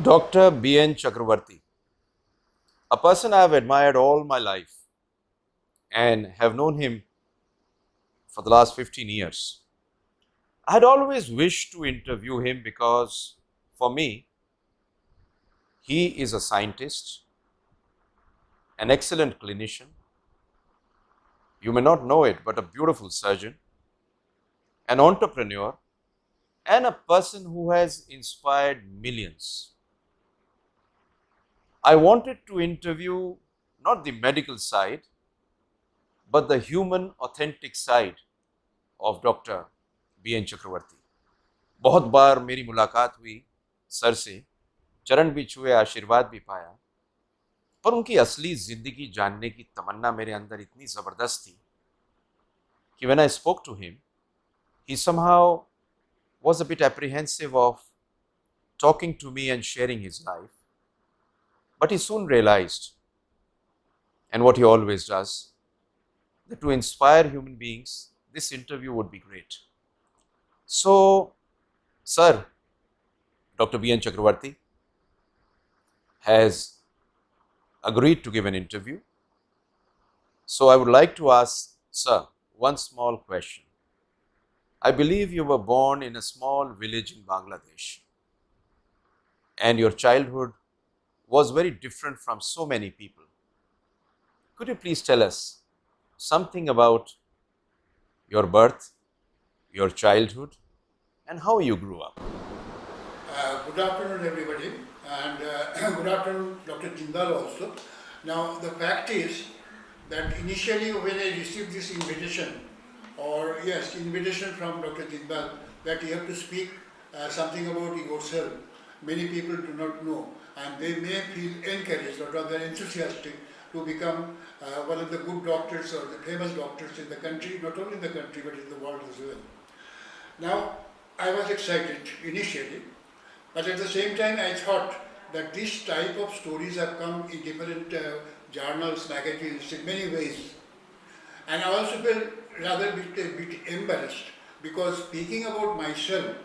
Dr. B.N. Chakraborty, a person I have admired all my life and have known him for the last 15 years. I had always wished to interview him because, for me, he is a scientist, an excellent clinician, you may not know it, but a beautiful surgeon, an entrepreneur, and a person who has inspired millions. I wanted to interview not the medical side, but the human, authentic side of Dr. B.N. Chakraborty. बहुत बार मेरी मुलाकात हुई sir से, चरण भी छुए, आशीर्वाद भी पाया, पर उनकी असली जिंदगी जानने की तमन्ना मेरे अंदर इतनी जबरदस्त थी कि when I spoke to him, he somehow was a bit apprehensive of talking to me and sharing his life. But he soon realized, and what he always does, that to inspire human beings, this interview would be great. So, sir, Dr. B.N. Chakraborty has agreed to give an interview. So, I would like to ask, sir, one small question. I believe you were born in a small village in Bangladesh, and your childhood was very different from so many people. Could you please tell us something about your birth, your childhood, and how you grew up? Good afternoon, everybody, and good afternoon, Dr. Jindal also. Now, the fact is that initially when I received this invitation, or yes, invitation from Dr. Jindal, that you have to speak something about yourself, many people do not know, and they may feel encouraged or rather enthusiastic to become one of the good doctors or the famous doctors in the country, not only in the country but in the world as well. Now, I was excited initially, but at the same time, I thought that this type of stories have come in different journals, magazines, in many ways. And I also felt rather a bit embarrassed because speaking about myself,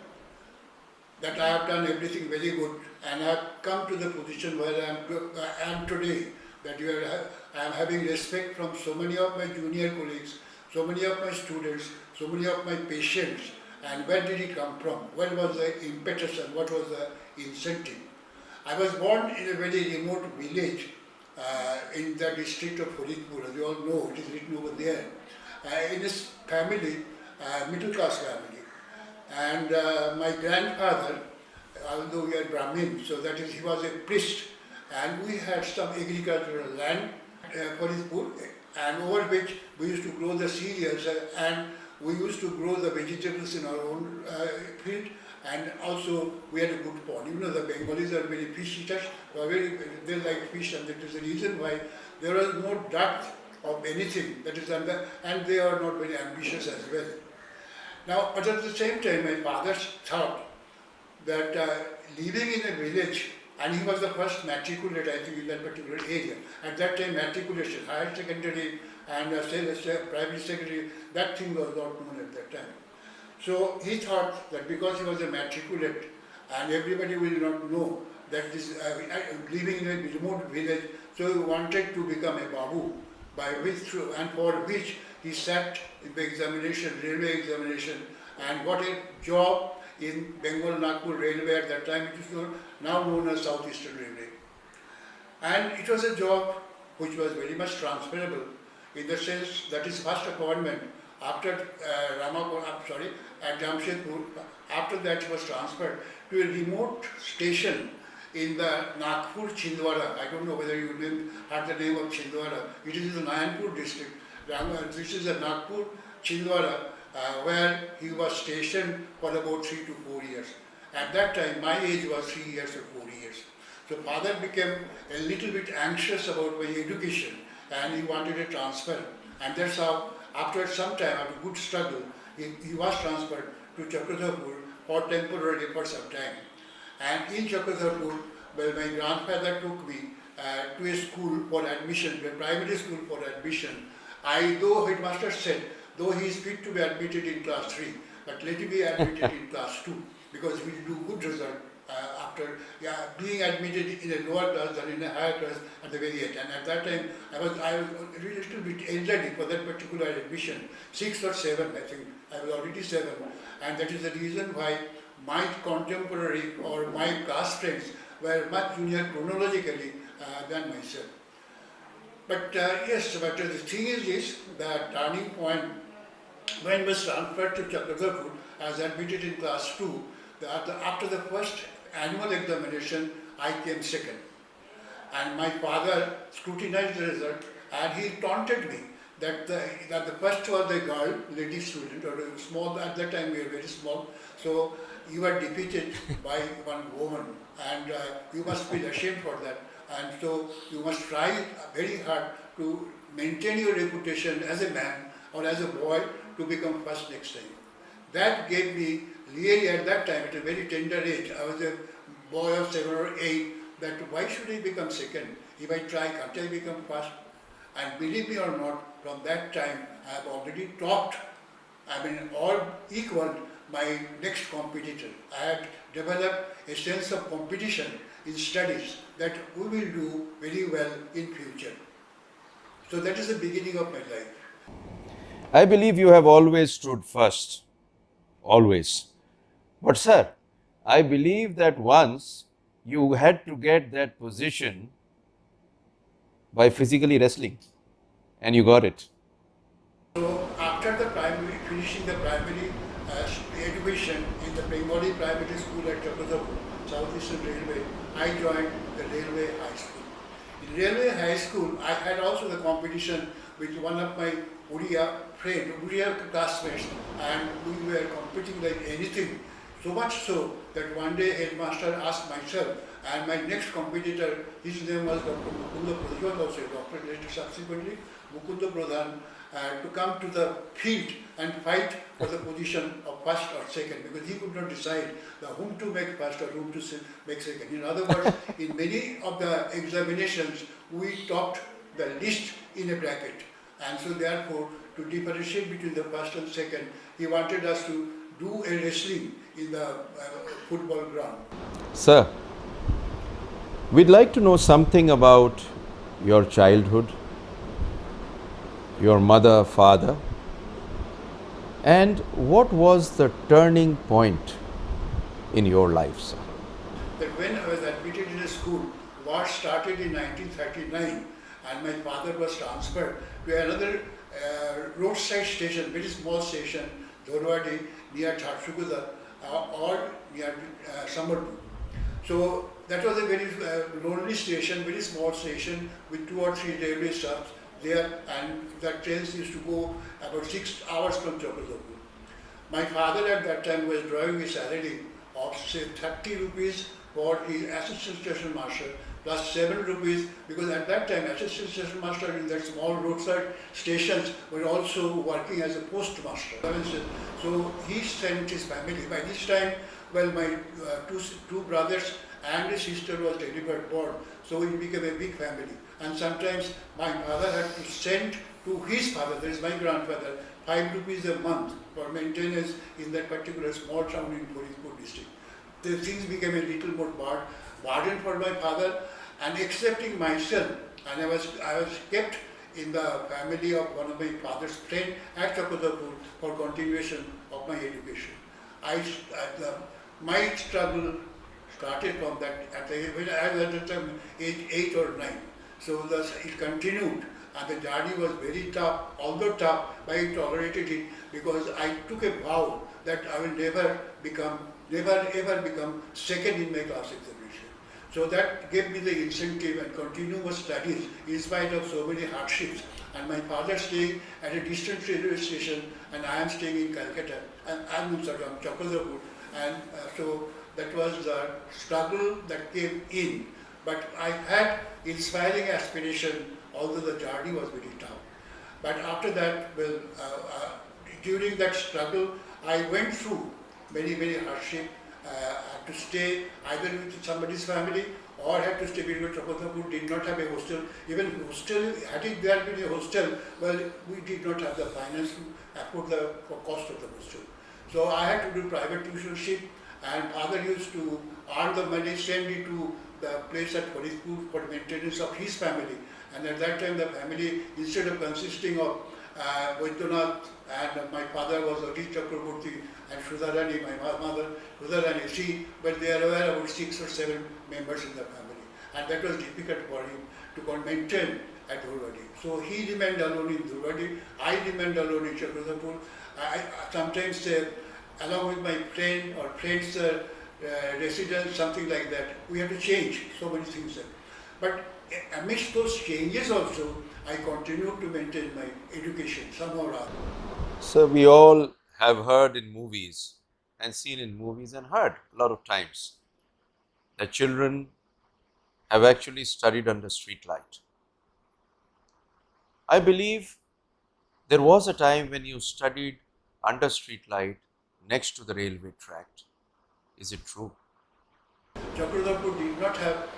that I have done everything very good and I have come to the position where I am today, that I am having respect from so many of my junior colleagues, so many of my students, so many of my patients, and where did it come from? What was the impetus and what was the incentive? I was born in a very remote village in the district of Haridpur, as you all know, it is written over there, in a family, middle class family. And my grandfather, although we are Brahmin, so that is, he was a priest, and we had some agricultural land for his poor, and over which we used to grow the cereals, and we used to grow the vegetables in our own field, and also we had a good pond. You know, the Bengalis are very fish eaters, they like fish, and that is the reason why there was no dearth of anything that is under, and they are not very ambitious as well. Now, but at the same time, my father thought that living in a village, and he was the first matriculate, I think, in that particular area. At that time, matriculation, higher secondary and primary secondary, that thing was not known at that time. So he thought that because he was a matriculate, and everybody will not know that this living in a remote village, so he wanted to become a babu, by which and for which he sat in the examination, railway examination, and got a job in Bengal Nagpur Railway at that time. It is now known as Southeastern Railway. And it was a job which was very much transferable in the sense that his first appointment after at Jamshedpur, after that he was transferred to a remote station in the Nagpur Chhindwara. I don't know whether you heard the name of Chhindwara. It is in the Nayanpur district. This is the Nagpur Chhindwara where he was stationed for about 3 to 4 years. At that time, my age was 3 years or 4 years. So father became a little bit anxious about my education and he wanted a transfer. And that's how, after some time, after good struggle, he was transferred to Chakraborty for temporarily for some time. And in Chakraborty, well, my grandfather took me to a school for admission, a primary school for admission. Though headmaster said, though he is fit to be admitted in class 3, but let him be admitted in class 2 because we will do good result after being admitted in a lower class than in a higher class at the very end. And at that time, I was a little bit elderly for that particular admission, 6 or 7, I think. I was already 7, and that is the reason why my contemporary or my class friends were much junior chronologically than myself. But but the thing is this, the turning point when was transferred to Chakraborty, I was admitted in class 2. After the first annual examination, I came second. And my father scrutinized the result and he taunted me that the first was a girl, lady student, or small, at that time we were very small, so you were defeated by one woman and you must feel ashamed for that. And so you must try very hard to maintain your reputation as a man or as a boy to become first next time. That gave me, really at that time, at a very tender age, I was a boy of 7 or 8, that why should I become second? If I try, can't I become first? And believe me or not, from that time I have already topped, all equaled my next competitor. I had developed a sense of competition in studies that we will do very well in future. So that is the beginning of my life. I believe you have always stood first. Always. But sir, I believe that once you had to get that position by physically wrestling and you got it. So after the primary, finishing the primary education in the Bengali primary school at Chakraborty, Southeastern Railway, I joined the Railway High School. In Railway High School, I had also the competition with one of my Uriya classmates, and we were competing like anything. So much so that one day headmaster asked myself and my next competitor, his name was Dr. Mukunda Pradhan, he was also a doctor later subsequently, Mukunda Pradhan, to come to the field and fight for the position of first or second, because he could not decide whom to make first or whom to make second. In other words, in many of the examinations, we topped the list in a bracket. And so therefore, to differentiate between the first and second, he wanted us to do a wrestling in the football ground. Sir, we'd like to know something about your childhood, your mother, father, and what was the turning point in your life, sir? That when I was admitted in a school, war started in 1939, and my father was transferred to another roadside station, very small station, Dhorwadi, near Jharsuguda or near Sambalpur. So that was a very lonely station, very small station with 2 or 3 railway stops there, and the trains used to go about 6 hours from Chakraborty. My father at that time was drawing a salary of say 30 rupees for his assistant station master plus 7 rupees, because at that time assistant station master in that small roadside stations were also working as a postmaster. So he sent his family. By this time, well, my two brothers and a sister was delivered born, so it became a big family. And sometimes my father had to send to his father, that is my grandfather, 5 rupees a month for maintenance in that particular small town in Faridpur district. The things became a little more burden for my father, and excepting myself, and I was kept in the family of one of my father's friend at Chakraborty for continuation of my education. My struggle started from that when I was at the time age 8 or 9. So thus it continued, and the journey was very tough. Although tough, but I tolerated it because I took a vow that I will never ever become second in my class examination. So that gave me the incentive and continuous studies in spite of so many hardships. And my father staying at a distant railway station, and I am staying in Calcutta, and I am in Chakraborty, and so that was the struggle that came in. But I had inspiring aspiration, although the journey was very tough. But after that, during that struggle, I went through very hardship. Had to stay either with somebody's family or had to stay because Chakraborty did not have a hostel. Even hostel, had it there been a hostel, well, we did not have the finance to afford the cost of the hostel. So I had to do private tuitionship, And father used to earn the money, send it to the place at Faridpur for maintenance of his family. And at that time, the family, instead of consisting of Vaidyanath and my father was Avid Chakraborty and Sudharani, my mother, Sudharani, but they are aware about 6 or 7 members in the family. And that was difficult for him to maintain at Dhulwadi. So he remained alone in Dhulwadi, I remained alone in Chakraborty. I sometimes along with my friend or friends' residence, something like that, we have to change so many things. But amidst those changes also, I continue to maintain my education somehow or other. So we all have heard in movies and seen in movies and heard a lot of times that children have actually studied under street light. I believe there was a time when you studied under street light next to the railway track. Is it true? Chakraborty did not have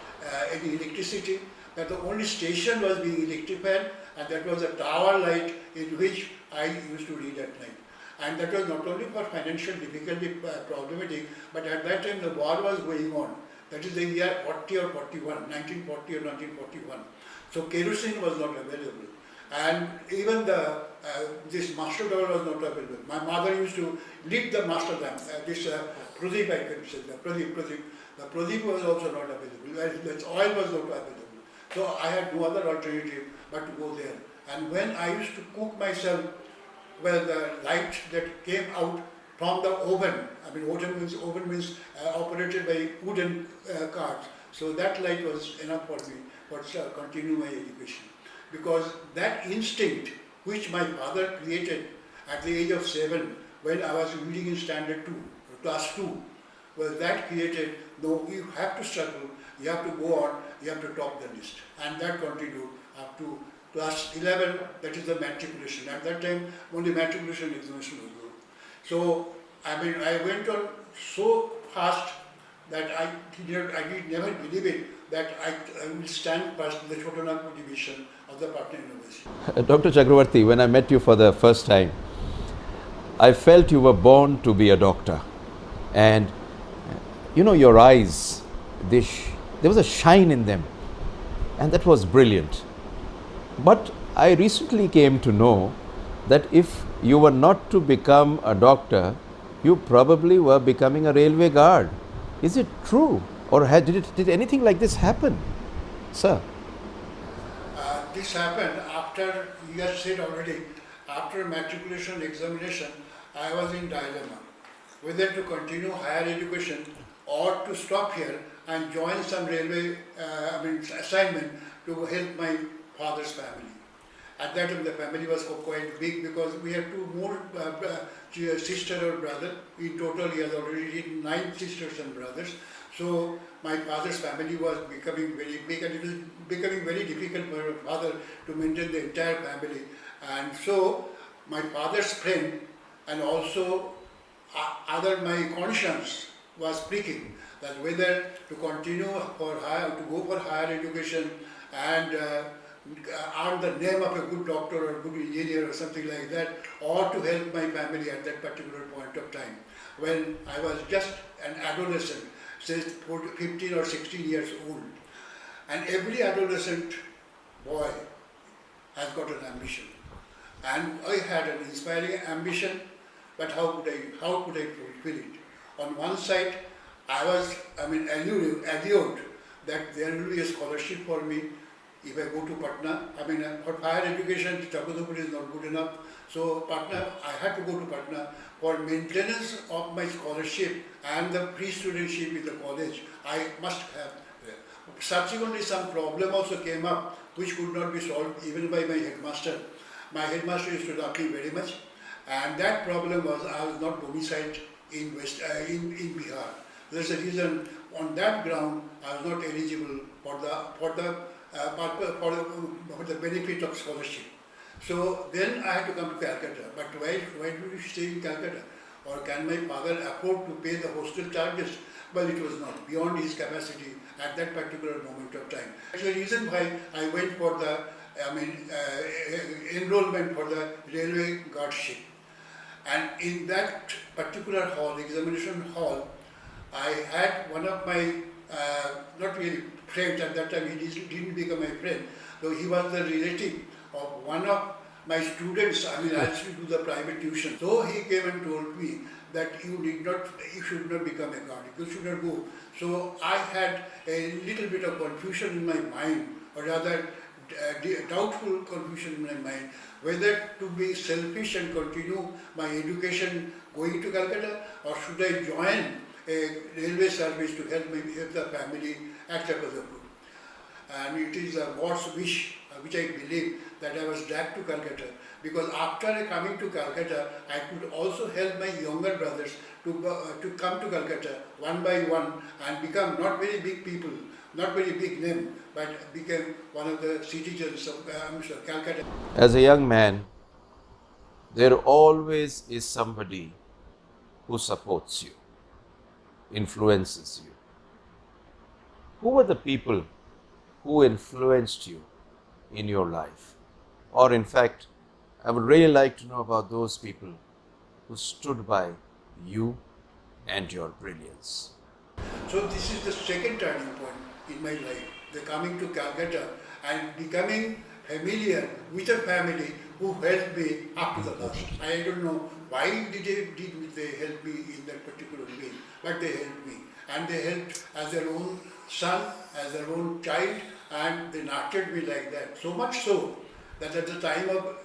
any electricity, but the only station was being electrified, and that was a tower light in which I used to read at night. And that was not only for financial difficulty, problematic, but at that time the war was going on. That is the year 40 or 41, 1940 or 1941. So kerosene was not available. And even this master door was not available. My mother used to lit the master lamp, this pradip I can say, the pradip. The pradip was also not available, the oil was not available. So I had no other alternative but to go there. And when I used to cook myself, well, the light that came out from the oven, oven means operated by wooden carts. So that light was enough for me to continue my education. Because that instinct which my father created at the age of 7 when I was reading in standard 2, class 2, well, that created, no, you have to struggle, you have to go on, you have to top the list. And that continued up to class 11, that is the matriculation. At that time, only matriculation examination was good. So, I went on so fast that I did never believe it that I will stand first in the Chotanagpur division of the Patna University. Dr. Chakraborty, when I met you for the first time, I felt you were born to be a doctor. And you know, your eyes, there was a shine in them, and that was brilliant. But I recently came to know that if you were not to become a doctor, you probably were becoming a railway guard. Is it true? Or did anything like this happen, sir? This happened after, you have said already, after matriculation examination, I was in dilemma whether to continue higher education or to stop here and join some railway assignment to help my father's family. At that time the family was quite big because we had 2 more sister or brother. In total he has already 9 sisters and brothers. So my father's family was becoming very big and it was becoming very difficult for my father to maintain the entire family. And so my father's friend and also my conscience was pricking that whether to continue to go for higher education and earn the name of a good doctor or good engineer or something like that, or to help my family at that particular point of time when I was just an adolescent, say 15 or 16 years old. And every adolescent boy has got an ambition. And I had an inspiring ambition, but how could I fulfill it? On one side, I was, allured that there will be a scholarship for me if I go to Patna. For higher education, Chakraborty is not good enough. So Patna, I had to go to Patna for maintenance of my scholarship and the pre-studentship in the college. I must have. Subsequently, some problem also came up which could not be solved even by my headmaster. My headmaster used to love me very much, and that problem was I was not domiciled in Bihar. There's a reason. On that ground, I was not eligible for the benefit of scholarship. So then I had to come to Calcutta. But why do you stay in Calcutta? Or can my father afford to pay the hostel charges? Well, it was not beyond his capacity at that particular moment of time. That's the reason why I went for the enrollment for the railway guardship. And in that particular hall, examination hall, I had one of my, not really friends at that time, didn't become my friend, though he was the relative of one of my students. I mean, I used to do the private tuition. So he came and told me that you should not become a cardiac, you should not go. So I had a little bit of confusion in my mind, or rather doubtful confusion in my mind, whether to be selfish and continue my education going to Calcutta, or should I join a railway service to help the family at Chakraborty. And it is God's wish, which I believe, that I was dragged to Calcutta, because after coming to Calcutta, I could also help my younger brothers to come to Calcutta one by one and become not very big people, not very big name, but became one of the citizens of Calcutta. As a young man, there always is somebody who supports you, influences you. Who were the people who influenced you in your life? Or, in fact, I would really like to know about those people who stood by you and your brilliance. So this is the second turning point in my life, the coming to Calcutta and becoming familiar with a family who helped me up to the last. I don't know why did they help me in that particular way, but they helped me. And they helped as their own son, as their own child, and they nurtured me like that. So much so that at the time of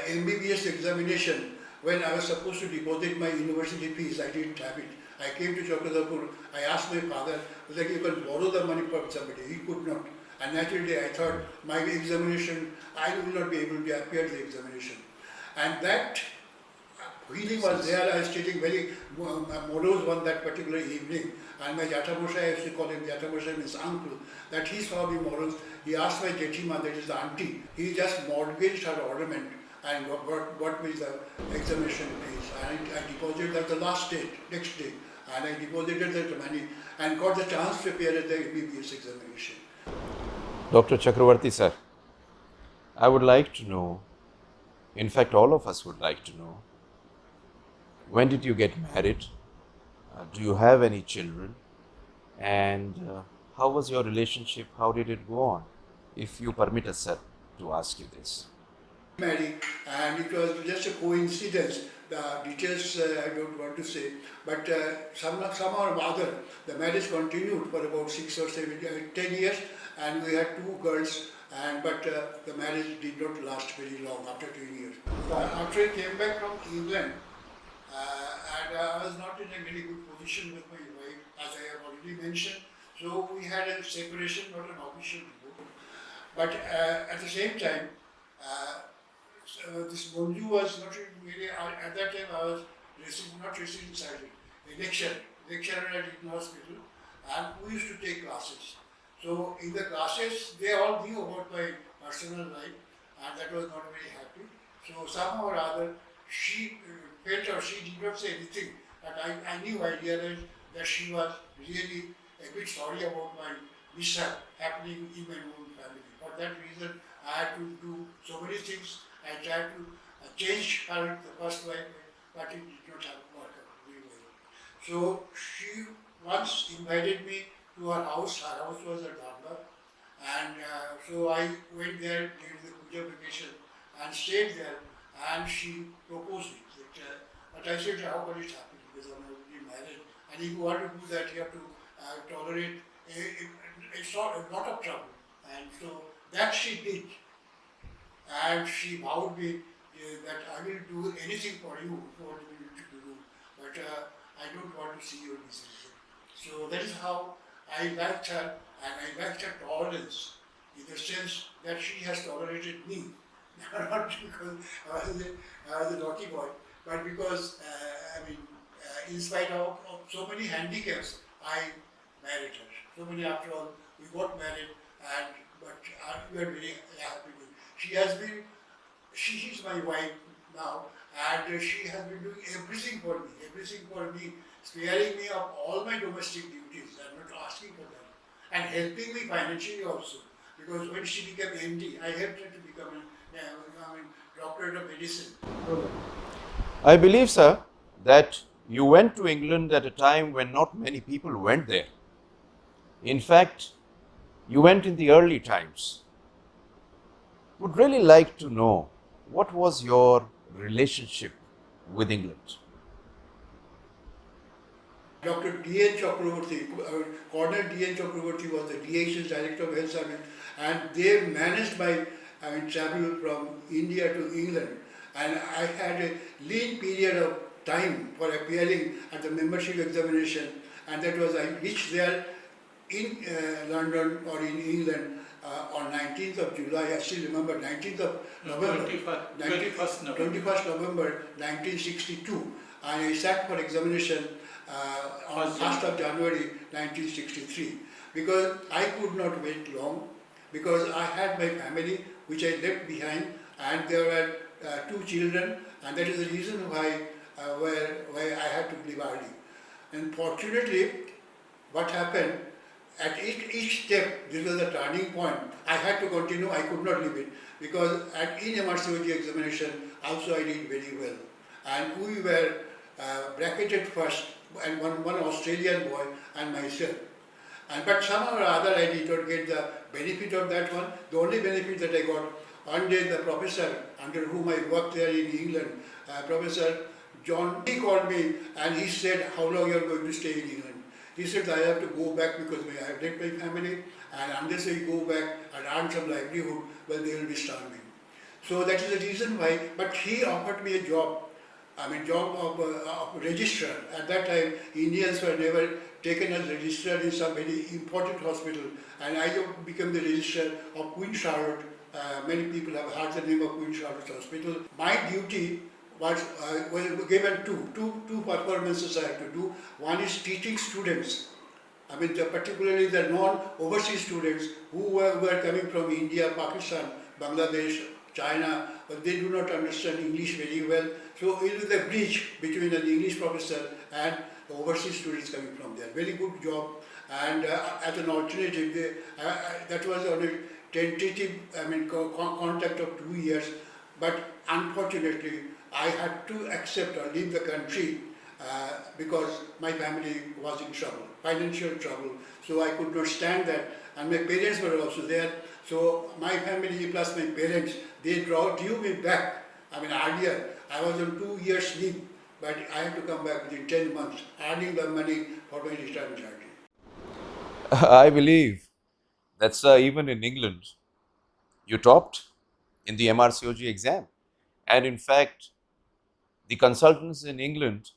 MBBS examination, when I was supposed to deposit my university fees, I didn't have it. I came to Chakraborty, I asked my father that you can borrow the money from somebody. He could not. And naturally I thought my examination, I will not be able to appear the examination. And that feeling was there. I was taking very morose one that particular evening. And my Jatamosha, I used to call him Jatamosha, means uncle, that he saw me morose. He asked my Jechima, that is the auntie, he just mortgaged her ornament and got me the examination fees. And I deposited at the last day, next day. And I deposited that money and got the chance to appear at the MBBS examination. Dr. Chakraborty sir, I would like to know, in fact all of us would like to know, when did you get married? Do you have any children? And how was your relationship? How did it go on? If you permit us, sir, to ask you this. Married, and it was just a coincidence. The details I don't want to say, but somehow or other, the marriage continued for about 6 or 7, 10 years, and we had 2 girls. But the marriage did not last very long after 10 years. After I came back from England, and I was not in a very good position with my wife, as I have already mentioned. So we had a separation, not an official divorce. But at the same time, this Monju was not really, at that time I was not receiving salary, lecturer at Eton Hospital, and we used to take classes. So in the classes, they all knew about my personal life, and that was not very happy. So somehow or other, she felt, or she did not say anything, but I knew, I realized that she was really a bit sorry about my mishap happening in my own family. For that reason, I had to do so many things. I tried to change her, the first wife, but it did not work out very well. So she once invited me to her house. Her house was at Dhamba, and so I went there during the Puja vacation and stayed there, and she proposed it. But I said, how can it happen? Because I'm already married, and if you want to do that, you have to tolerate a lot of trouble. And so that she did. And she vowed me that I will do anything for you, for what you need to do, but I don't want to see your decision. So that is how I liked her, and I liked her tolerance, in the sense that she has tolerated me. Not because I was a naughty boy, but because, in spite of so many handicaps, I married her. So many, after all, we got married, but we are very happy with. She is my wife now, and she has been doing everything for me, sparing me of all my domestic duties. I'm not asking for them, and helping me financially also. Because when she became MD, I helped her to become a doctorate of medicine. I believe, sir, that You went to England at a time when not many people went there. In fact, you went in the early times. Would really like to know what was your relationship with England? Dr. D.N. Chakraborty, Colonel D.N. Chakraborty was the DHS Director of Health Service, and they managed my travel from India to England. And I had a lean period of time for appearing at the membership examination, and that was I reached there in London or in England on 19th of July. I still remember 19th of November, 21st November 1962, and I sat for examination on 1st of January 1963, because I could not wait long, because I had my family which I left behind, and there were two children, and that is the reason why where I had to leave early. And fortunately, what happened, at each step, this was the turning point. I had to continue, I could not leave it, because in MRCOG examination also I did very well. And we were bracketed first, and one Australian boy and myself. But somehow or other I did not get the benefit of that one. The only benefit that I got, one day the professor under whom I worked there in England, Professor John, he called me and he said, how long you are going to stay in England? He said, I have to go back because I have left my family, and unless I go back and earn some livelihood, well, they will be starving. So that is the reason why, but he offered me a job, job of registrar. At that time, Indians were never taken as registrar in some very important hospital, and I became the registrar of Queen Charlotte. Many people have heard the name of Queen Charlotte Hospital. My duty was given two performances I had to do. One is teaching students. Particularly the non-overseas students who were coming from India, Pakistan, Bangladesh, China, but they do not understand English very well. So it was the bridge between an English professor and the overseas students coming from there. Very good job. And as an alternative, that was on a tentative contract of 2 years. But unfortunately, I had to accept or leave the country because my family was in trouble, financial trouble. So I could not stand that. And my parents were also there. So my family plus my parents, they drew me back. Earlier, I was on 2 years leave, but I had to come back within 10 months, earning the money for my retirement journey. I believe that's even in England. You topped in the MRCOG exam. And in fact, the consultants in England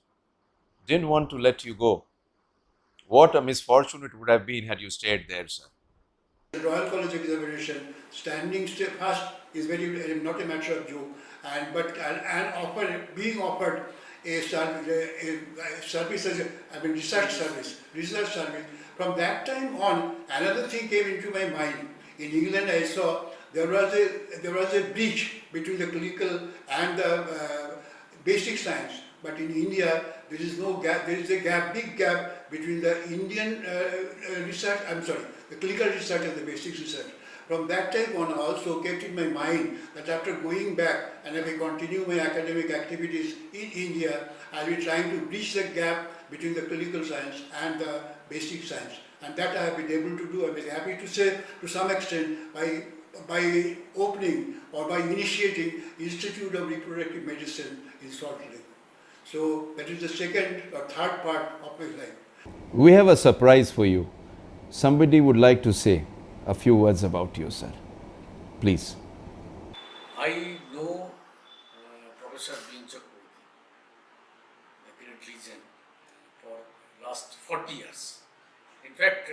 didn't want to let you go. What a misfortune it would have been had you stayed there, sir. The Royal College examination, standing first is not a matter of joke, being offered a service as research service. From that time on, another thing came into my mind. In England, I saw there was a bridge between the clinical and the basic science. But in India, there is no gap. There is a big gap between the Indian research. The clinical research and the basic research. From that time on, I also kept in my mind that after going back and if I continue my academic activities in India, I'll be trying to bridge the gap between the clinical science and the basic science. And that I have been able to do. I'm very happy to say, to some extent, by opening or by initiating Institute of Reproductive Medicine in Salt Lake. So that is the second or third part of my life. We have a surprise for you. Somebody would like to say a few words about you, sir. Please. I know Professor B.N. Chakraborty, a great legend, for last 40 years. In fact,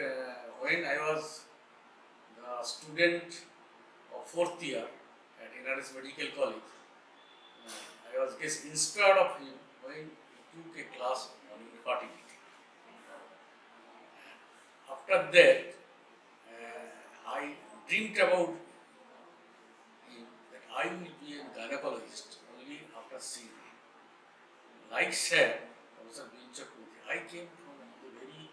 when I was the student of 4th year at NRS Medical College, I was just inspired of him when he took a class on infertility. After that, I dreamed about him that I will be a gynecologist only after seeing him. Like said Professor B.N. Chakraborty, I came from a very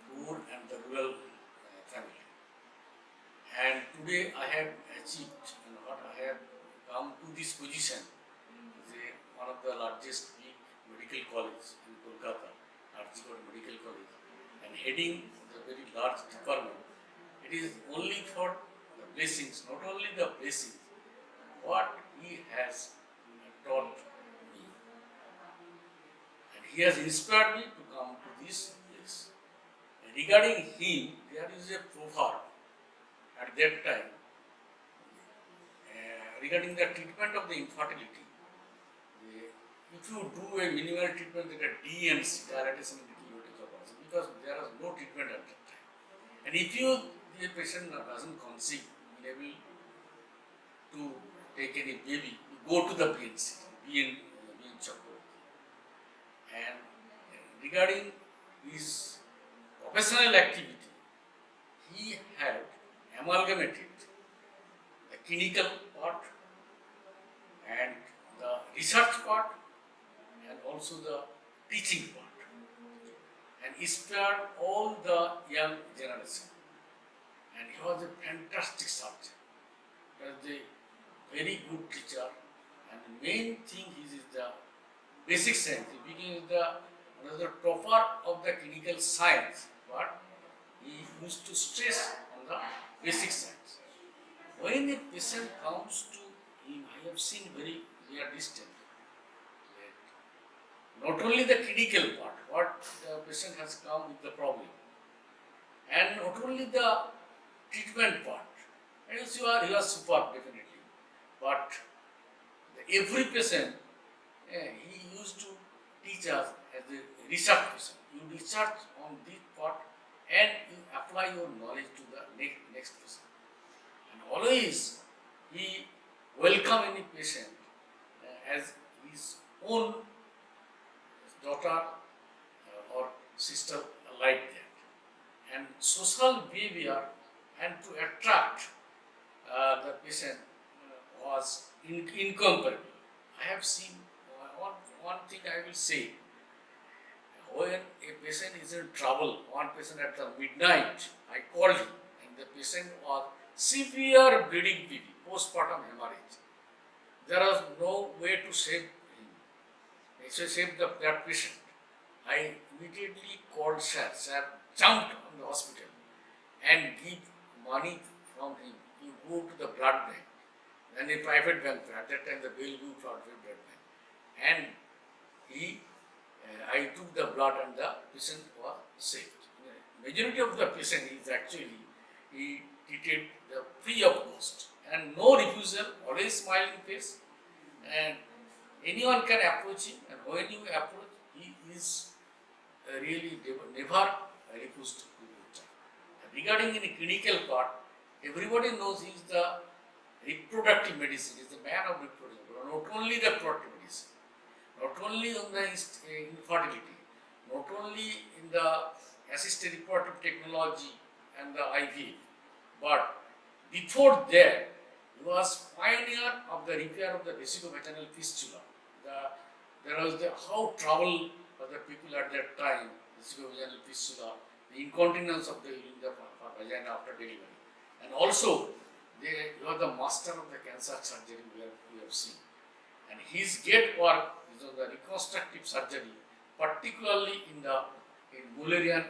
poor and the rural family. And today I have achieved and what I have come to this position is one of the largest big Medical College in Kolkata, Arjigod Medical College, and heading the very large department. It is only for the blessings, not only the blessings, what he has taught me. And he has inspired me to come to this place. Regarding him, there is a proverb at that time regarding the treatment of the infertility. If you do a minimal treatment like a DNC, dilatation and declusion operation, because there is no treatment at that time. And if the patient doesn't conceive, able to take any baby, you go to the BNC, BN Chakraborty. And regarding his professional activity, he had amalgamated the clinical part and the research part and also the teaching part, and inspired all the young generation. And he was a fantastic subject. He was a very good teacher, and the main thing is the basic science. He became another topper of the clinical science, but he used to stress on the basic science. When a patient comes to him, I have seen very near distant. Not only the clinical part, what the patient has come with the problem, and not only the treatment part. And you are superb definitely, but every patient he used to teach us as a research person. You research on this part and you apply your knowledge to the next person. And always he welcome any patient as his own daughter or sister like that. And social behavior and to attract the patient was incomparable. I have seen one thing I will say. When a patient is in trouble, one patient at the midnight, I called him, and the patient was severe bleeding baby, postpartum hemorrhage. There was no way to save him. To save that patient. I immediately called Sir. Sir jumped on the hospital and give money from him. You go to the blood bank, and a private bank. At that time, the Bellevue private blood bank, and I took the blood, and the patient was saved. Majority of the patient is actually he treated the free of cost and no refusal, always smiling face, and anyone can approach him, and when you approach, he is really never refused to do it. Regarding in clinical part, everybody knows he is the reproductive medicine, he is the man of reproductive, not only the reproductive medicine, not only on the infertility, not only in the assisted reproductive technology and the IVF, but before that, he was pioneer of the repair of the vesicovaginal fistula. There was how trouble for the people at that time, vesicovaginal fistula, the incontinence of the vagina after delivery, and also he was the master of the cancer surgery we have seen. And his great work is on the reconstructive surgery, particularly in Mullerian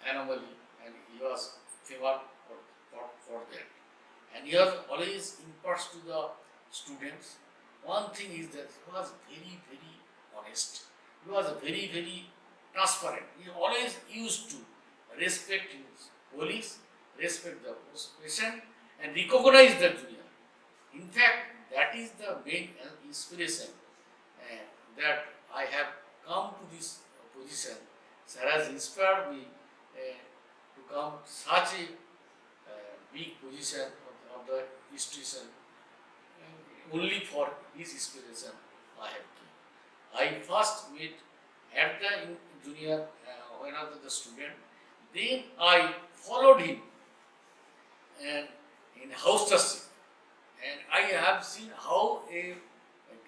anomaly, and he was famous for that. And he was always imparts to the students. One thing is that he was very, very honest. He was very, very transparent. He always used to respect his colleagues, respect the patient, and recognize the junior. In fact, that is the main inspiration that I have come to this position. Sir has inspired me to come to such a big position of the institution only for his inspiration I have come. I first met at the junior when I was the student. Then I followed him and in housemanship, and I have seen how a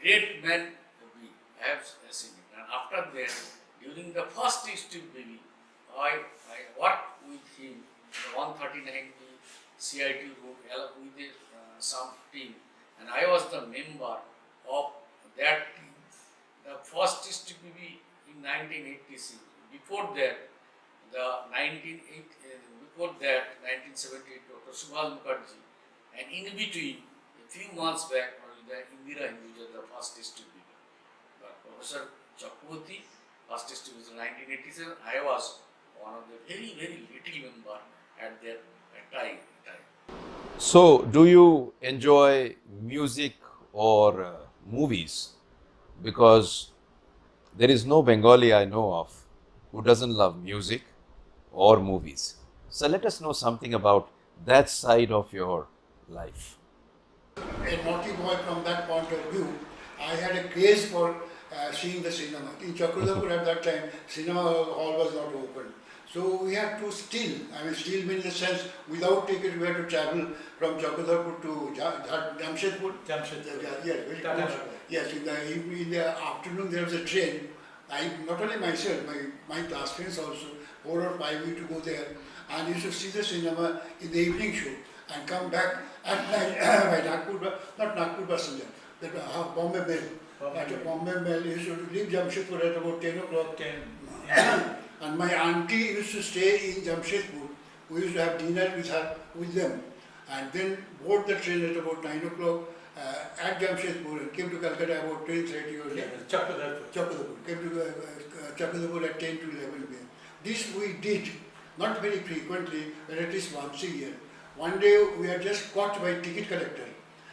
great man be. I have seen it. And after that, during the first tube baby, I worked with him in the 139 CIT room with some team, and I was the member of that team. the first STPB in 1986. Before that, the 1978, Dr Subhash Mukherjee, and in between, a few months back, only the Indira Hinduja, the first STPB. But Professor Chakraborty, first STPB was 1987. I was one of the very, very little member at that time. So, do you enjoy music or movies? Because there is no Bengali I know of who doesn't love music or movies. So, let us know something about that side of your life. A naughty boy from that point of view, I had a craze for seeing the cinema. In Chakraborty at that time, cinema hall was not open. So we had to steal. I mean, steal means in the sense, without ticket, we had to travel from Chakraborty to Jamshedpur. Yes, very close. Yes, in the afternoon there was a train. Not only myself, my classmates also, 4 or 5 we to go there and used to see the cinema in the evening show and come back at night by Nagpur, not Nagpur passenger, that Bombay Mail. At a Bombay Mail, he used to leave Jamshedpur at about 10 o'clock. And my auntie used to stay in Jamshedpur. We used to have dinner with them. And then board the train at about 9 o'clock at Jamshedpur and came to Calcutta about 10:30 or 11. Chakraborty. Came to Chakraborty at 10 to 11 p.m. This we did, not very frequently, but at least once a year. One day we were just caught by ticket collector.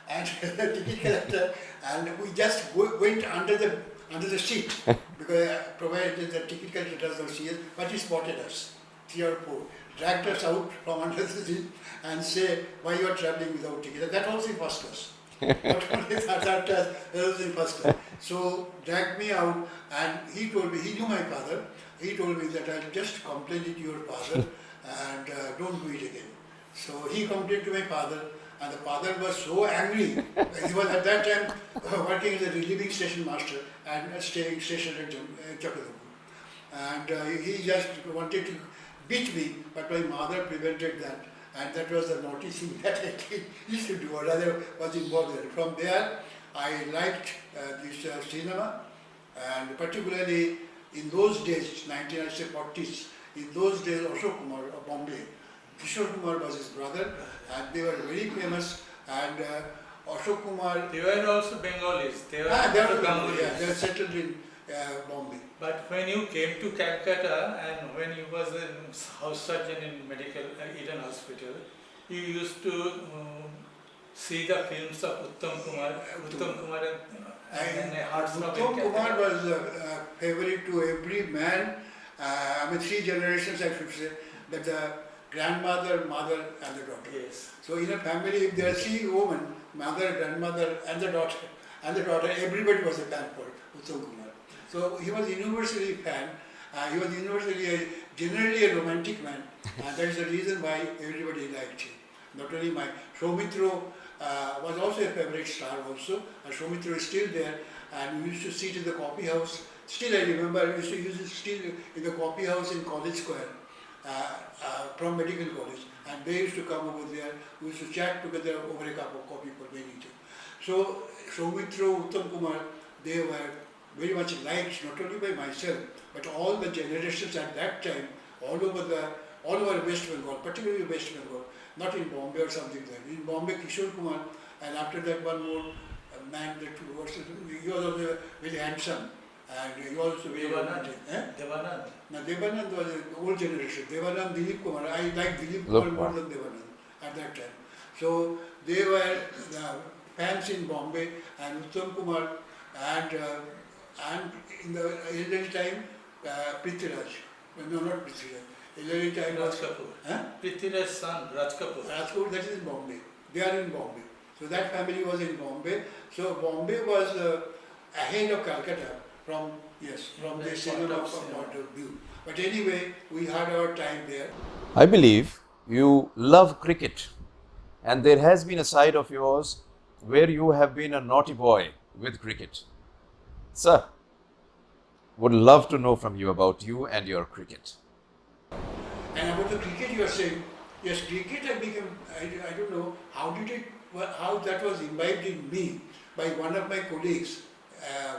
And the ticket collector, and we just went under the seat because provided the ticket collector does not see us, but he spotted us, 3 or 4, dragged us out from under the seat and said, why you are traveling without ticket? That also in first class. Not only that class, that was in first class. So dragged me out and he told me, he knew my father, he told me that I'll just complain to your father and don't do it again. So he complained to my father. And the father was so angry. He was at that time working as a relieving station master and staying stationed at Chakraborty. And he just wanted to beat me, but my mother prevented that. And that was the naughty thing that I used to do, or rather was involved in. From there, I liked this cinema, and particularly in those days, 1940s, in those days, Ashok Kumar of Bombay, Kishore Kumar was his brother, and they were very famous. And Ashok Kumar. They were also Bengalis. They were settled in Bombay. But when you came to Calcutta and when you was a house surgeon in Eden Hospital, you used to see the films of Uttam Kumar and Hearts of Uttam Kumar was a favorite to every man. I mean, 3 generations, I should say, that the grandmother, mother, and the daughter. Yes. So in a family, if there are 3 women, mother, grandmother, and the daughter, everybody was a fan for Uttam Kumar. So he was universally fan. He was universally, generally a romantic man, and that is the reason why everybody liked him. Not only my Soumitra was also a favorite star also. Soumitra is still there, and we used to sit in the coffee house. Still, I remember we used to use it still in the coffee house in College Square. From medical college, and they used to come over there. We used to chat together over a cup of coffee for many days. So Soumitra, Uttam Kumar, they were very much liked not only by myself but all the generations at that time all over West Bengal, particularly West Bengal, not in Bombay or something like that. In Bombay, Kishore Kumar, and after that one more man that he was also very handsome. And he also very Devanand. Devanand. Now Devanand was an old generation. Devanand, Dilip Kumar. I liked Dilip Kumar more than Devanand at that time. So they were the fans in Bombay, and Uttam Kumar, and in the early time, Prithviraj. No, not Prithviraj. Early time Raj Kapoor. Prithviraj's son, Raj Kapoor. Raj Kapoor, that is in Bombay. They are in Bombay. So that family was in Bombay. So Bombay was ahead of Calcutta. From the cinema point of view. But anyway, we had our time there. I believe you love cricket, and there has been a side of yours where you have been a naughty boy with cricket. Sir, would love to know from you about you and your cricket. And about the cricket you are saying, yes, cricket I became, I don't know, how that was imbibed in me by one of my colleagues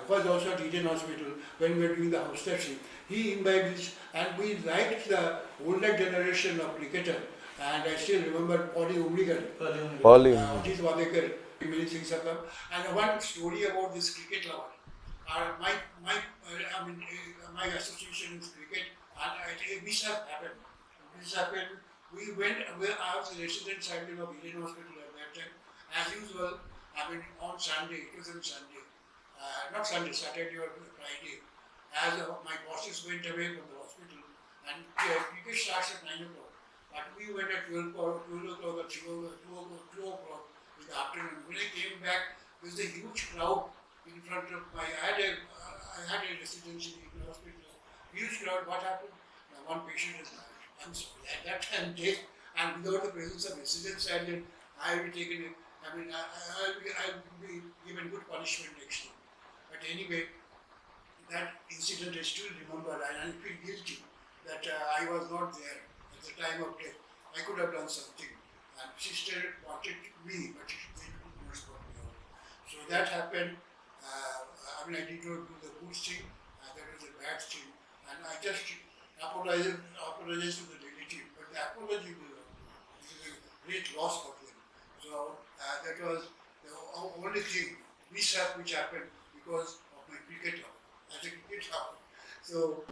was also at Eden Hospital when we were doing the house shift. He imbibed this, and we liked the older generation of cricketer. And I still remember Polly Umrigar, Atis Wadekar, many things have come. And one story about this cricket lover. My association in cricket, and a mishap happened. This happened. I was a resident champion of Eden Hospital at that time. As usual, on Sunday, it was on Sunday, not Sunday, Saturday or Friday, as my bosses went away from the hospital, and cricket starts at 9 o'clock. But we went at 12 o'clock or 2 o'clock in the afternoon. When I came back, there was a huge crowd in front of I had a residency in the hospital. Huge crowd. What happened? Now one patient is died. I'm sorry. At that time, death, and without the presence of residents, and I will be taken. I'll be given good punishment next time. But anyway, that incident I still remember, and I feel guilty that I was not there at the time of death. I could have done something. And sister wanted me, but she didn't respond me out. So that happened. I did not do the good thing, that was a bad thing. And I just apologized to the relative, but the apology is a great loss for them. So that was the only thing, mishap which happened because of my cricket love, as a cricket lover. So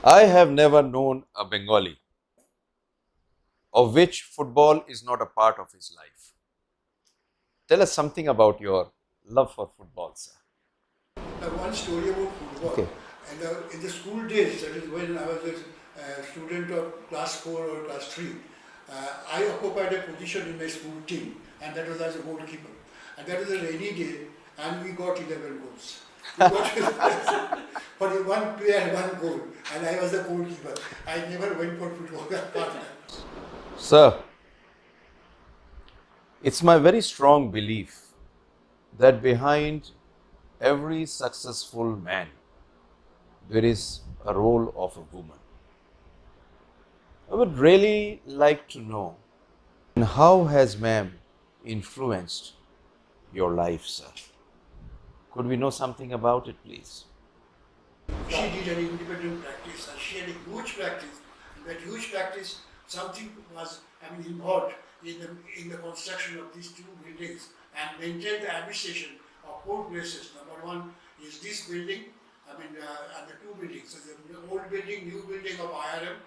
I have never known a Bengali of which football is not a part of his life. Tell us something about your love for football, sir. one story about football. Okay. And in the school days, that is when I was a student of class 4 or class 3, I occupied a position in my school team, and that was as a goalkeeper. And that was a rainy day, and we got 11 goals. We got for one player, one goal, and I was the goalkeeper. I never went for football. Sir, it's my very strong belief that behind every successful man, there is a role of a woman. I would really like to know how has ma'am influenced your life, sir? Could we know something about it, please? She did an independent practice, and she had a huge practice. In that huge practice, something was involved in the construction of these two buildings and maintained the administration of 4 places. Number one is this building, and the 2 buildings. So the old building, new building of IRM,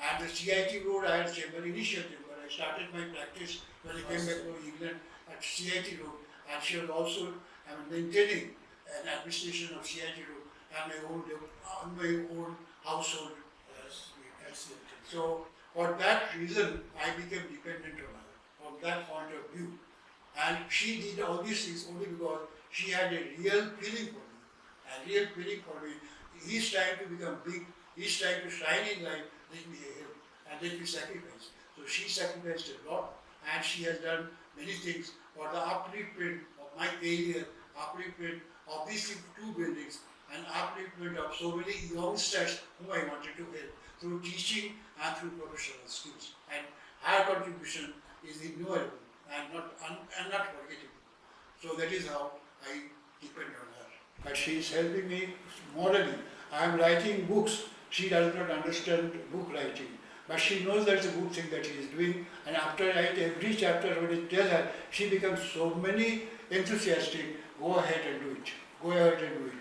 and the CIT road. I had chamber, initial chamber. I started my practice when I came back to England at CIT road, and she was also maintaining an administration of CIT road and my own household. So for that reason, I became dependent on her from that point of view. And she did all these things only because she had a real feeling for me. A real feeling for me. He's trying to become big, he's trying to shine in life, let me help and let me sacrifice. So she sacrificed a lot, and she has done many things for the upliftment of my career, upliftment of these 2 buildings, and upliftment of so many youngsters whom I wanted to help through teaching and through professional skills. And her contribution is innumerable and not forgettable. So that is how I depend on her. But she is helping me morally. I am writing books. She does not understand book writing, but she knows that's a good thing that she is doing. And after I write every chapter, when I tell her, she becomes so many enthusiastic. Go ahead and do it. Go ahead and do it.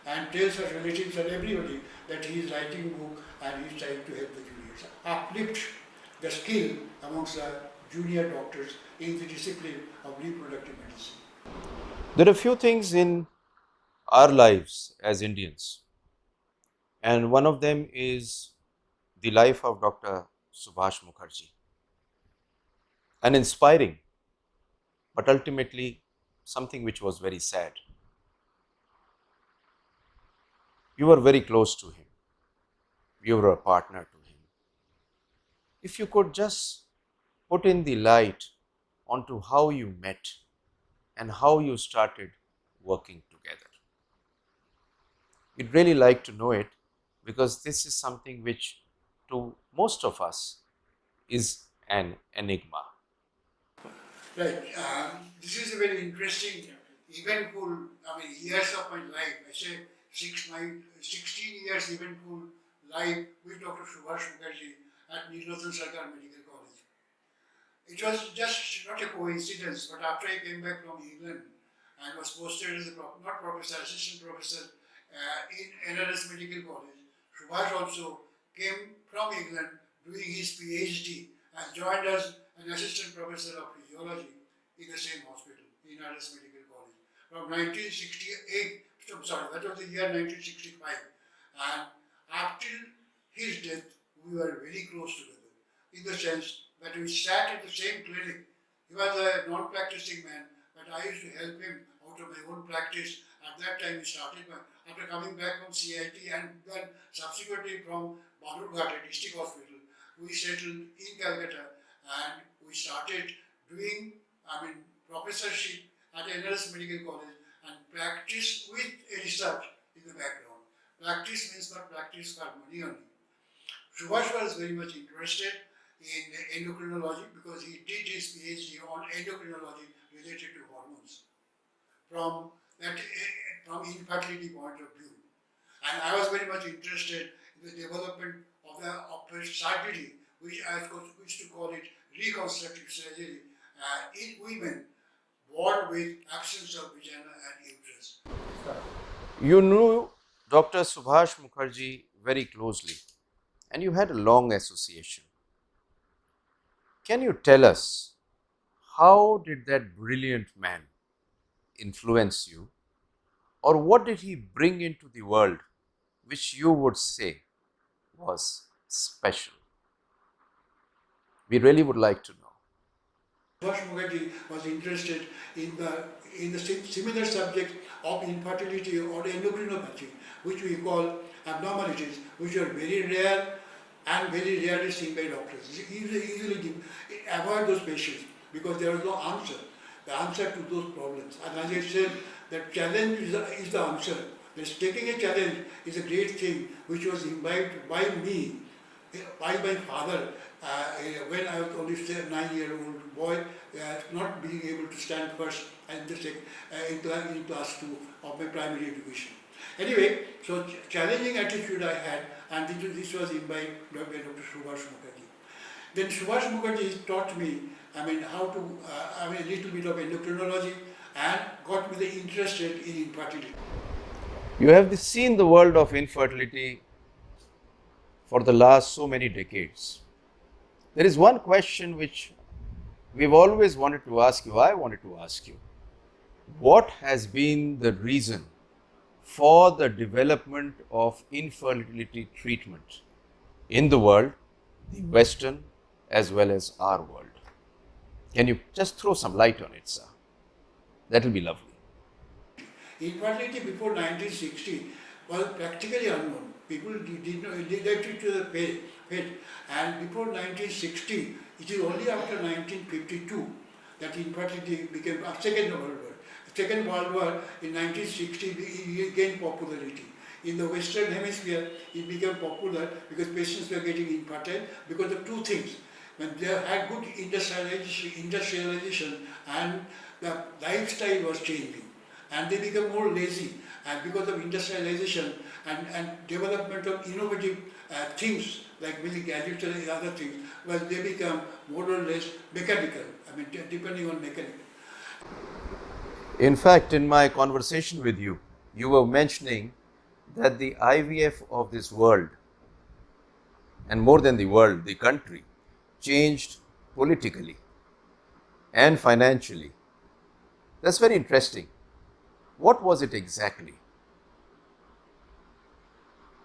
And tells her relatives and everybody that he is writing a book and he is trying to help the juniors. Uplift the skill amongst the junior doctors in the discipline of reproductive medicine. There are few things in our lives as Indians, and one of them is the life of Dr. Subhash Mukherjee. An inspiring, but ultimately something which was very sad. You were very close to him. You were a partner to him. If you could just put in the light onto how you met and how you started working together. We'd really like to know it, because this is something which to most of us is an enigma. Right. This is a very interesting eventful, years of my life. I say 16 years eventful life with Dr. Subhash Mukherjee at Nilothan Sarkar Medical College. It was just not a coincidence, but after I came back from England and was posted as a not professor, assistant professor in NRS Medical College, Subhash also came from England doing his PhD and joined as an assistant professor of physiology in the same hospital, in NRS Medical College. From 1968, sorry, that was the year 1965, and after his death, we were very close together, in the sense that we sat in the same clinic. He was a non-practicing man, but I used to help him out of my own practice. At that time, we started after coming back from CIT and then subsequently from Badurghat, a district hospital. We settled in Calcutta and we started doing, professorship at NRS Medical College and practice with a research in the background. Practice means not practice for money only. Subhash was very much interested in endocrinology because he did his PhD on endocrinology related to hormones from that from infertility point of view. And I was very much interested in the development of surgery, which I used to call it reconstructive surgery in women born with absence of vagina and uterus. You knew Dr. Subhash Mukherjee very closely and you had a long association. Can you tell us how did that brilliant man influence you, or what did he bring into the world which you would say was special? We really would like to know. Subhash Mukherjee was interested in the similar subject of infertility or endocrinopathy, which we call abnormalities, which are very rare and very rarely seen by doctors. Easily avoid those patients because there is no answer. The answer to those problems. And as I said, that challenge is the answer. That taking a challenge is a great thing, which was imbibed by me, by my father, when I was only a 9-year-old boy, not being able to stand first and in class 2 of my primary education. Anyway, so challenging attitude I had, and this was imbibed by Dr. Subhash Mukherjee. Then Subhash Mukherjee taught me, how to, a little bit of endocrinology and got me interested in infertility. You have seen the world of infertility for the last so many decades. There is one question which we've always wanted to ask you, I wanted to ask you. What has been the reason for the development of infertility treatment in the world, the Western as well as our world? Can you just throw some light on it, sir? That will be lovely. Infertility before 1960 was practically unknown. People did not left it to the fate. And before 1960, it is only after 1952 that infertility became a Second World War. Second World War in 1960 it gained popularity. In the Western Hemisphere, it became popular because patients were getting infertile because of two things. When they had good industrialization and the lifestyle was changing and they become more lazy, and because of industrialization and development of innovative things like milk gadgets and other things, well, they become more or less mechanical, depending on mechanical. In fact, in my conversation with you, you were mentioning that the IVF of this world, and more than the world, the country, changed politically and financially. That's very interesting. What was it exactly?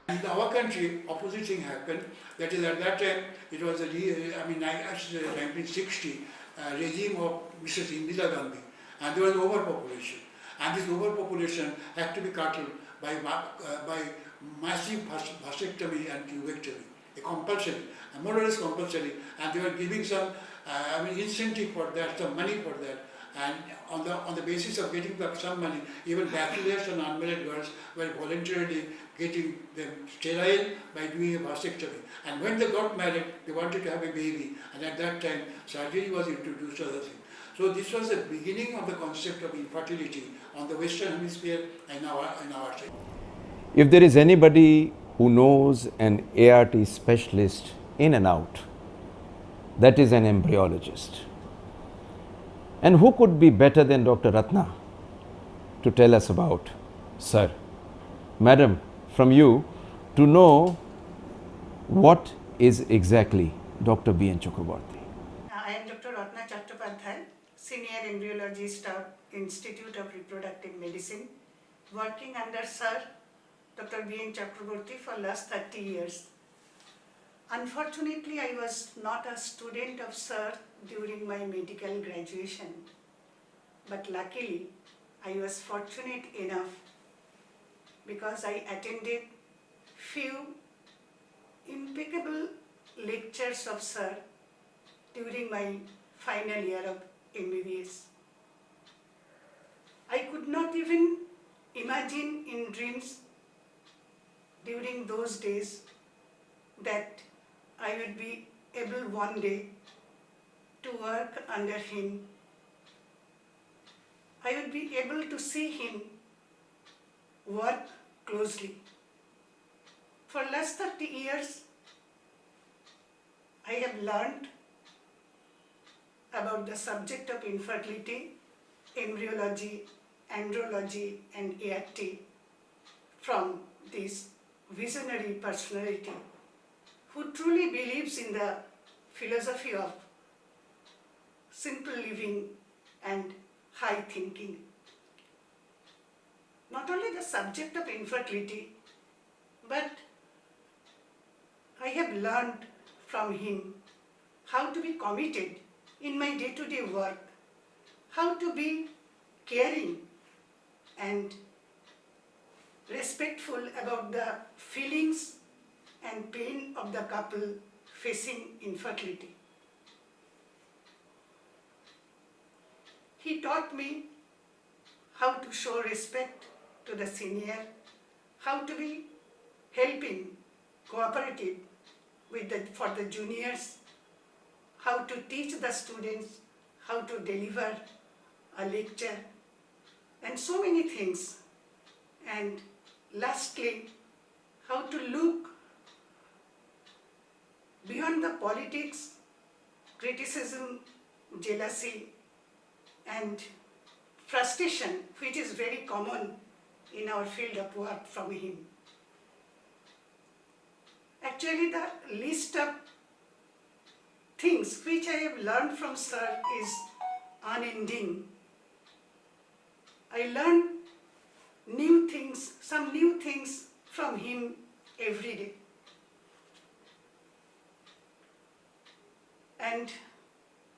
In our country, opposite thing happened. That is, at that time, it was actually 1960 regime of Mrs. Indira Gandhi, and there was overpopulation, and this overpopulation had to be curtailed by massive vasectomy and tubectomy, a compulsory, more or less compulsory, and they were giving some incentive for that, some money for that. And on the basis of getting some money, even bachelors and unmarried girls were voluntarily getting them sterile by doing a vasectomy. And when they got married, they wanted to have a baby, and at that time, surgery was introduced, other thing. So this was the beginning of the concept of infertility on the Western Hemisphere and in our side. If there is anybody who knows an ART specialist in and out, that is an embryologist. And who could be better than Dr. Ratna to tell us about, sir, madam, from you, to know what is exactly Dr. B.N. Chakraborty? I am Dr. Ratna Chattopadhyay, Senior Embryologist of Institute of Reproductive Medicine, working under Sir Dr. B.N. Chakraborty for last 30 years. Unfortunately, I was not a student of Sir during my medical graduation, but luckily, I was fortunate enough because I attended few impeccable lectures of Sir during my final year of MBBS. I could not even imagine in dreams during those days that I would be able one day to work under him. I would be able to see him work closely. For last 30 years, I have learned about the subject of infertility, embryology, andrology, and ART from this visionary personality who truly believes in the philosophy of simple living and high thinking. Not only the subject of infertility, but I have learned from him how to be committed in my day-to-day work, how to be caring and respectful about the feelings and pain of the couple facing infertility. He taught me how to show respect to the senior, how to be helping, cooperative for the juniors, how to teach the students, how to deliver a lecture, and so many things. And lastly, how to look beyond the politics, criticism, jealousy, and frustration, which is very common in our field of work from him. Actually, the list of things which I have learned from Sir is unending. I learn new things, some new things from him every day. And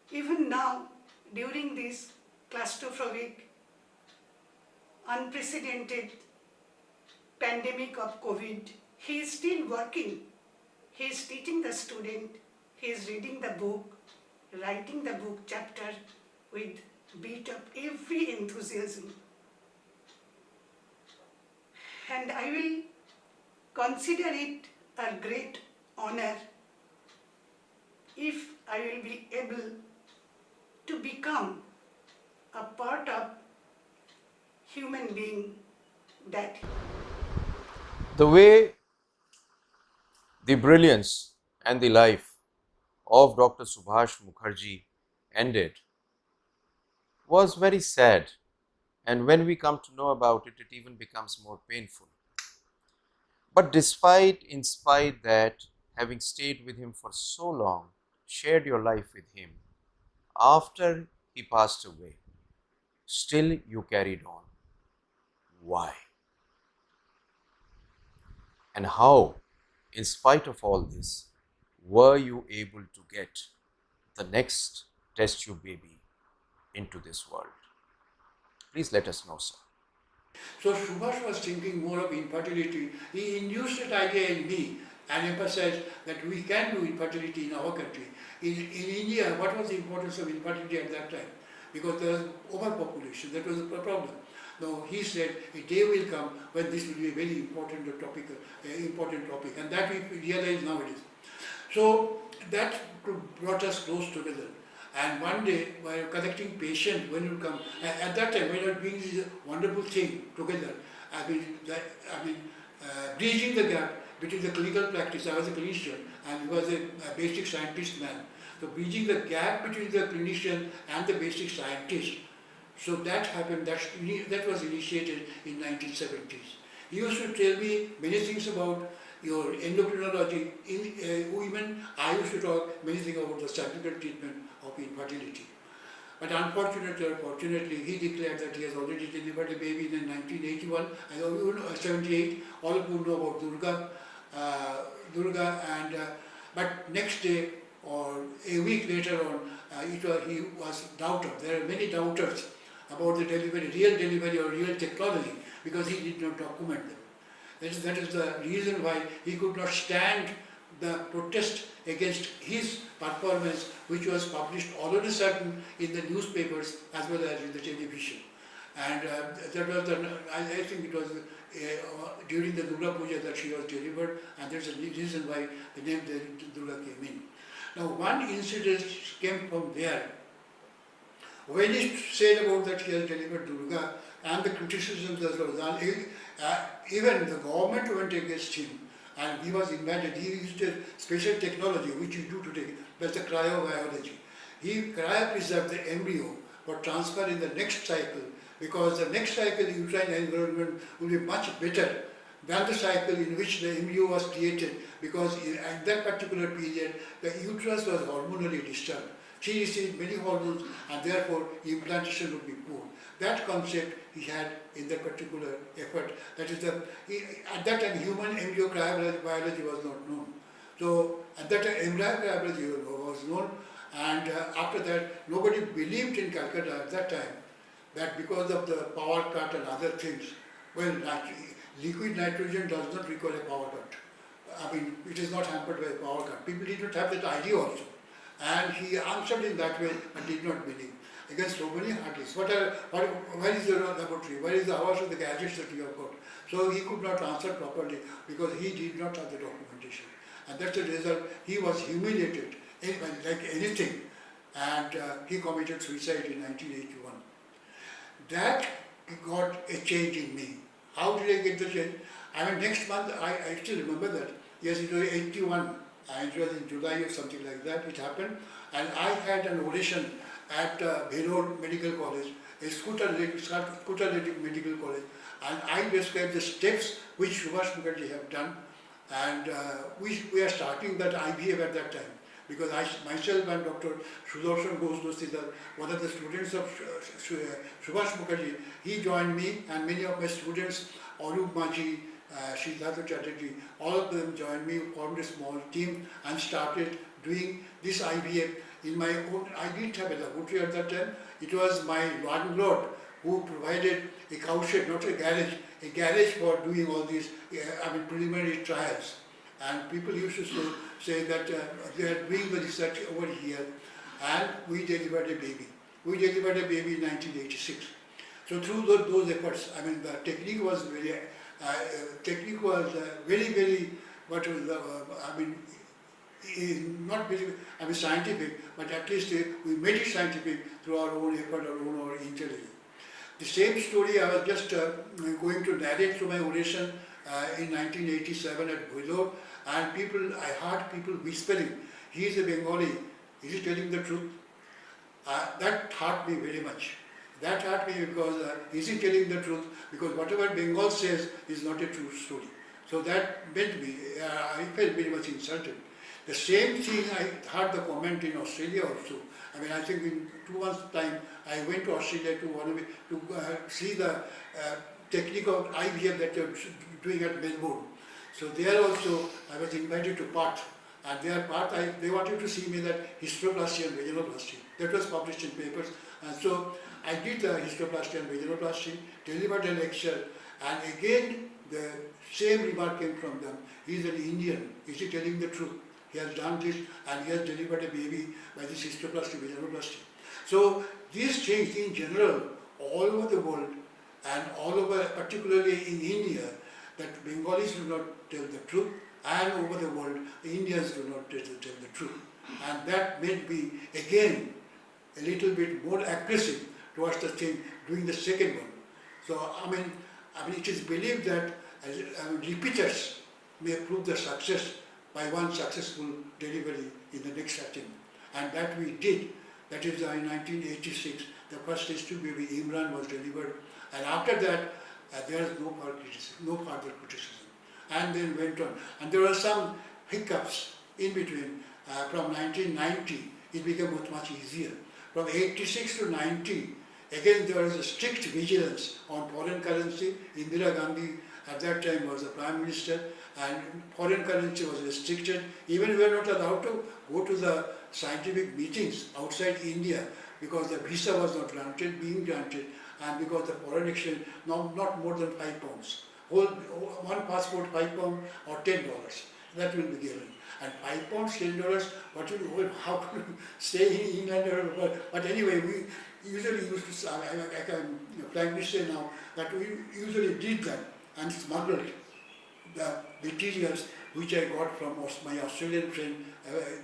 even now, during this claustrophobic, unprecedented pandemic of COVID, he is still working. He is teaching the student, he is reading the book, writing the book chapter with beat of every enthusiasm. And I will consider it a great honor if I will be able to become a part of human being that. The way the brilliance and the life of Dr. Subhash Mukherjee ended was very sad, and when we come to know about it, it even becomes more painful. But in spite that, having stayed with him for so long, shared your life with him, after he passed away, still you carried on. Why? And how, in spite of all this, were you able to get the next test tube baby into this world? Please let us know, sir. So Subhash was thinking more of infertility. He induced that idea in me and emphasized that we can do infertility in our country. In India, what was the importance of infertility at that time? Because there was overpopulation, that was the problem. Now he said a day will come when this will be a very important topic, and that we realize nowadays. So that brought us close together. And one day, while collecting patients, when you come, at that time, when you are doing this wonderful thing together, bridging the gap between the clinical practice. I was a clinician and he was a basic scientist man. So bridging the gap between the clinician and the basic scientist. So that happened, that was initiated in 1970s. He used to tell me many things about your endocrinology in women. I used to talk many things about the surgical treatment of infertility. But unfortunately or fortunately, he declared that he has already delivered a baby in 1981, and 78. All of you know about Durga, and but next day or a week later on, he was doubted. There are many doubters about the delivery, real delivery or real technology, because he did not document them. That is the reason why he could not stand the protest against his performance, which was published all of a sudden in the newspapers as well as in the television. And that was I think it was during the Durga Puja that she was delivered, and that's the reason why the name Durga came in. Now, one incident came from there. When he said about that he has delivered Durga and the criticisms that was done, even the government went against him, and he was invited. He used a special technology which you do today, that's the cryobiology. He cryopreserved the embryo for transfer in the next cycle, because the next cycle uterine environment will be much better than the cycle in which the embryo was created, because at that particular period the uterus was hormonally disturbed. She received many hormones and therefore implantation would be poor. That concept he had in that particular effort. That is at that time human embryo cryobiology was not known. So at that time embryo cryobiology was known, and after that nobody believed in Calcutta at that time that because of the power cut and other things, well, liquid nitrogen does not require a power cut. I mean, it is not hampered by a power cut. People did not have that idea also. And he answered in that way and did not believe. Against so many artists. Where is the laboratory? Where is the hours of the gadgets that you have got? So he could not answer properly because he did not have the documentation. And that's the result. He was humiliated, like anything. And he committed suicide in 1981. That got a change in me. How did I get the change? I mean, next month, I still remember that. Yes, it was 81. And it was in July or something like that, it happened. And I had an audition at Bhelor Medical College, a scooter-led medical college. And I described the steps which Subhash Mukherjee have done. And we are starting that IVF at that time. Because myself and Dr Sudarshan Ghosh, one of the students of Subhash Mukherjee, he joined me, and many of my students, Arup Maji, Siddhartha Chatterjee, all of them joined me, formed a small team and started doing this IVF in my own. I didn't have a laboratory at that time. It was my landlord who provided a cowshed, not a garage for doing all these preliminary trials. And people used to say that they are doing the research over here, and we delivered a baby. We delivered a baby in 1986. So through those efforts, I mean, the technique was very, very, what was the, not very, scientific, but at least we made it scientific through our own effort, our intelligence. The same story I was just going to narrate through my oration in 1987 at Bhelor, and I heard people whispering, he is a Bengali, is he telling the truth? That hurt me very much. That hurt me because is he telling the truth? Because whatever Bengal says is not a true story. So that meant me, I felt very much insulted. The same thing I heard the comment in Australia also. I mean, I think in 2 months' time, I went to Australia to see the technique of IVF that they are doing at Melbourne. So there also, I was invited to part. And their part, they wanted to see me that histoplasty and vaginoplasty. That was published in papers. And so I did the histoplasty and vaginoplasty, delivered a lecture, and again the same remark came from them. He is an Indian. Is he telling the truth? He has done this and he has delivered a baby by this histoplasty, vaginoplasty. So these things in general, all over the world and all over, particularly in India, that Bengalis do not tell the truth, and over the world, Indians do not tell the truth. And that made me again a little bit more aggressive towards the thing, doing the second one. So it is believed that repeaters may prove the success by one successful delivery in the next attempt. And that we did. That is in 1986, the first test tube baby Imran was delivered. And after that, there is no further criticism. And then went on. And there were some hiccups in between. From 1990, it became much easier. From 86 to 90, again there was a strict vigilance on foreign currency. Indira Gandhi at that time was the Prime Minister, and foreign currency was restricted. Even we were not allowed to go to the scientific meetings outside India because the visa was not being granted, and because the foreign exchange, not more than £5. One passport, £5 or $10. That will be given. And £5, $10, how could you stay in England? But anyway, we usually used to, I can frankly say now, that we usually did that and smuggled the materials which I got from my Australian friend,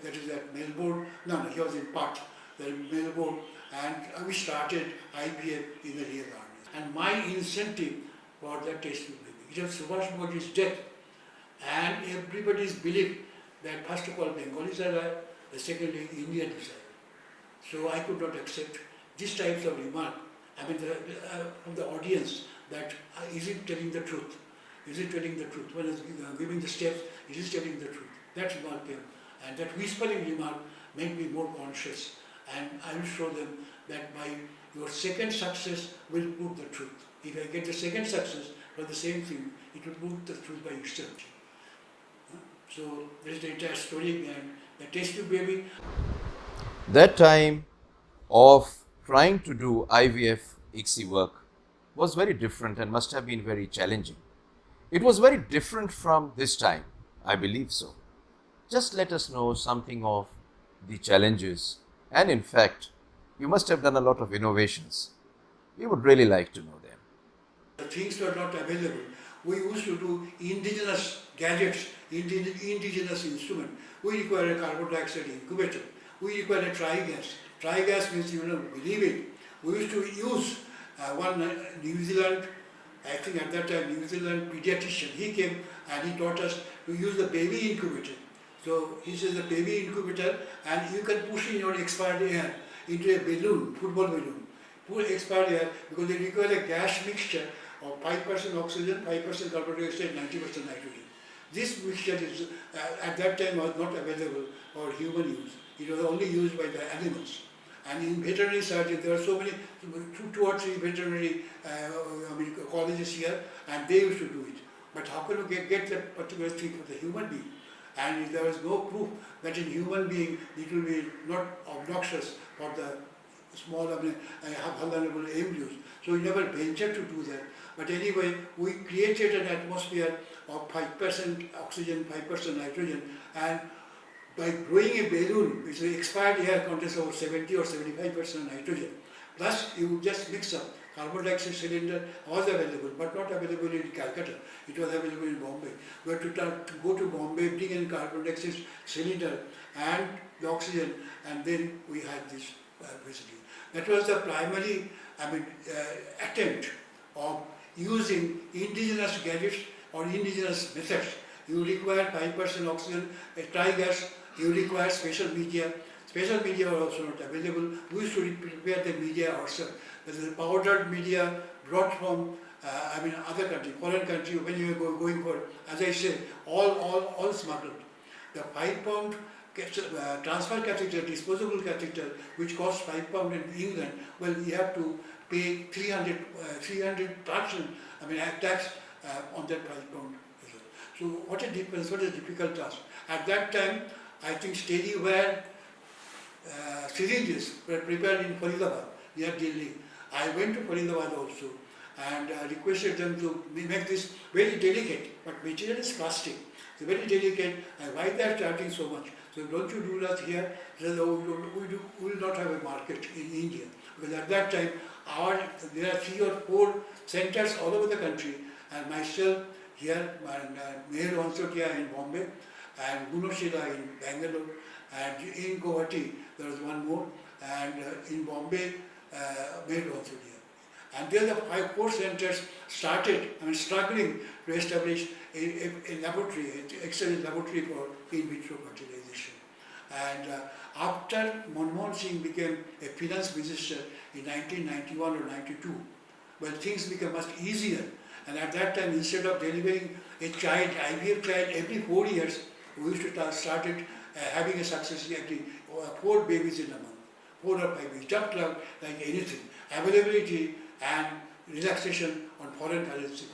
that is at Melbourne. No, he was in Perth, Melbourne, and we started IVF in the rear army. And my incentive for that test tube baby, it was Subhash Mukherjee's death, and everybody's belief that first of all Bengalis are alive, the secondly Indians are alive. So I could not accept these types of remark. From the audience, that is it telling the truth? Is it telling the truth? When it's giving the steps, it is telling the truth. That remark came. And that whispering remark made me more conscious. And I will show them that by your second success will prove the truth. If I get the second success for the same thing, it will prove the truth by itself. So there is the entire story behind the test tube baby. That time of trying to do IVF ICSI work was very different and must have been very challenging. It was very different from this time, I believe so. Just let us know something of the challenges, and in fact, you must have done a lot of innovations. We would really like to know them. The things were not available. We used to do indigenous gadgets, indigenous instrument. We require a carbon dioxide incubator. We require a trigas. Trigas means you don't believe it. We used to use one New Zealand, I think at that time New Zealand pediatrician. He came and he taught us to use the baby incubator. So he says the baby incubator, and you can push in your expired air into a balloon, football balloon. Put expired air because they require a gas mixture of 5% oxygen, 5% carbon dioxide, 90% nitrogen. This mixture is, at that time was not available for human use. It was only used by the animals. And in veterinary surgery, there are so many, two or three veterinary colleges here, and they used to do it. But how can you get that particular thing for the human being? And there was no proof that in human being it will be not obnoxious for the small vulnerable embryos. So we never ventured to do that. But anyway, we created an atmosphere of 5% oxygen, 5% nitrogen, and by growing a balloon, which is expired air contains over 70 or 75% nitrogen, plus you just mix up. Carbon dioxide cylinder was available, but not available in Calcutta. It was available in Bombay. We had to go to Bombay, bring in carbon dioxide cylinder and the oxygen, and then we had this facility. That was the primary attempt of using indigenous gadgets or indigenous methods. You require 5% oxygen, a trigas, you require special media. Special media were also not available. We used to prepare the media ourselves. There is a powdered media brought from other country, foreign country, when you were going for, as I said, all smuggled. The 5-pound transfer catheter, disposable catheter, which costs £5 in England, well, you have to pay 300% tax on that £5. So what a difference, what a difficult task. At that time, I think steady wear syringes were prepared in Faridabad, near Delhi. I went to Faridabad also and requested them to make this very delicate, but material is plastic. It's very delicate, and why they are charging so much? So don't you do that here? They said, oh, we will not have a market in India. Because at that time, there are 3 or 4 centers all over the country, and myself here, and Meher Vansotia in Bombay, and Gunoshila in Bangalore, and in Guwahati there was one more, and in Bombay, made also there. And there the 5 core centers started, struggling to establish a laboratory, an excellent laboratory for in vitro fertilization. And after Manmohan Singh became a finance minister in 1991 or 92, well, things became much easier. And at that time, instead of delivering a child, IVF child every 4 years, we used to started having a success rate of 4 babies in a month, 4 or 5 babies, just like anything. Availability and relaxation on foreign currency.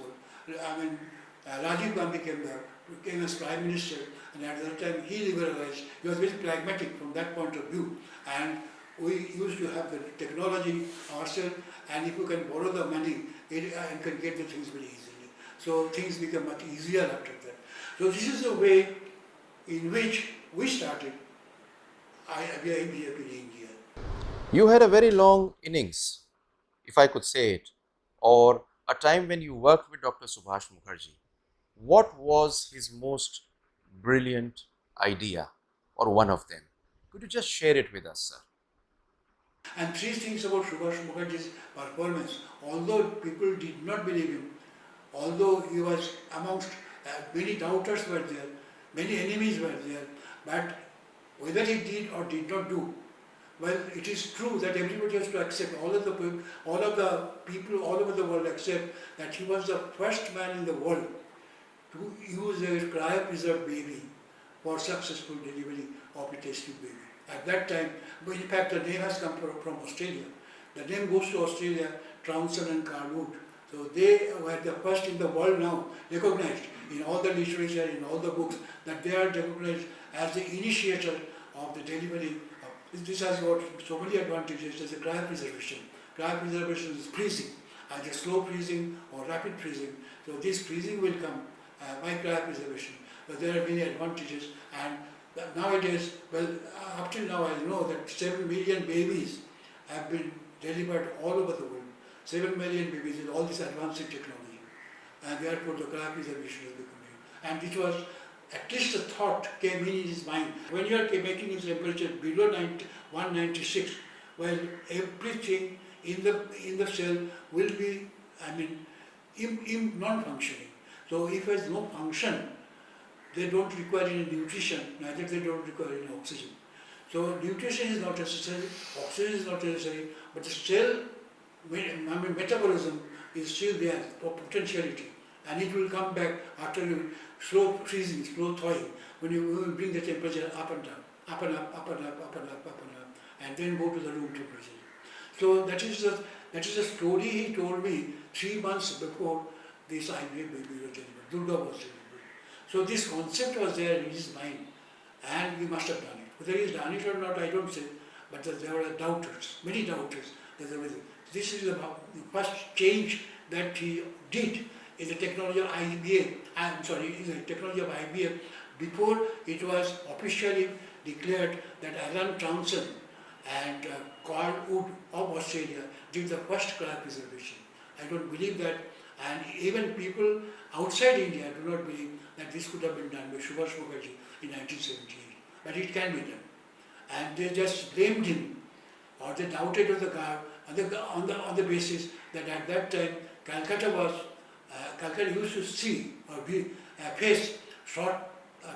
Rajiv Gandhi came as Prime Minister, and at that time he liberalized. He was very pragmatic from that point of view, and we used to have the technology ourselves, and if you can borrow the money, you can get the things very easily. So things become much easier after that. So this is the way in which we started IVF in India. You had a very long innings, if I could say it, or a time when you worked with Dr. Subhash Mukherjee. What was his most brilliant idea, or one of them? Could you just share it with us, sir? And 3 things about Subhash Mukherjee's performance. Although people did not believe him, although he was amongst many doubters were there, many enemies were there, but whether he did or did not do, well, it is true that everybody has to accept, all of the people all over the world accept that he was the first man in the world to use a cryopreserved baby for successful delivery of a test tube baby. At that time, in fact, the name has come from Australia. The name goes to Australia, Trouncen and Carwood. So they were the first in the world now recognized in all the literature, in all the books, that they are recognized as the initiator of the delivery. This has got so many advantages. There's a cryopreservation. Cryopreservation is freezing, either slow freezing or rapid freezing. So this freezing will come by cryopreservation. But there are many advantages, and nowadays, well, up till now I know that 7 million babies have been delivered all over the world. 7 million babies with all this advanced technology. And therefore the cryopreservation has become here. And it was, at least a thought came in his mind. When you are making his temperature below 196, well, everything in the cell will be, non-functioning. So if there is no function, they don't require any nutrition, neither they don't require any oxygen. So nutrition is not necessary, oxygen is not necessary, but the cell metabolism is still there for potentiality, and it will come back after you slow freezing, slow thawing, when you bring the temperature up and down, up and up, up and up, up and up, up and up, and then go to the room temperature. So that is the story he told me 3 months before this IVF baby was delivered, Durga was delivered. So this concept was there in his mind, and we must have done it. Whether he's done it or not, I don't say, but there were doubters, many doubters. This is the first change that he did in the technology of IVF. In the technology of IVF, before it was officially declared that Alan Townsend and Carl Wood of Australia did the first cryopreservation. I don't believe that, and even people outside India do not believe that this could have been done by Subhash Mukherjee in 1978. But it can be done. And they just blamed him, or they doubted of the guy on the basis that at that time Calcutta used to see or face short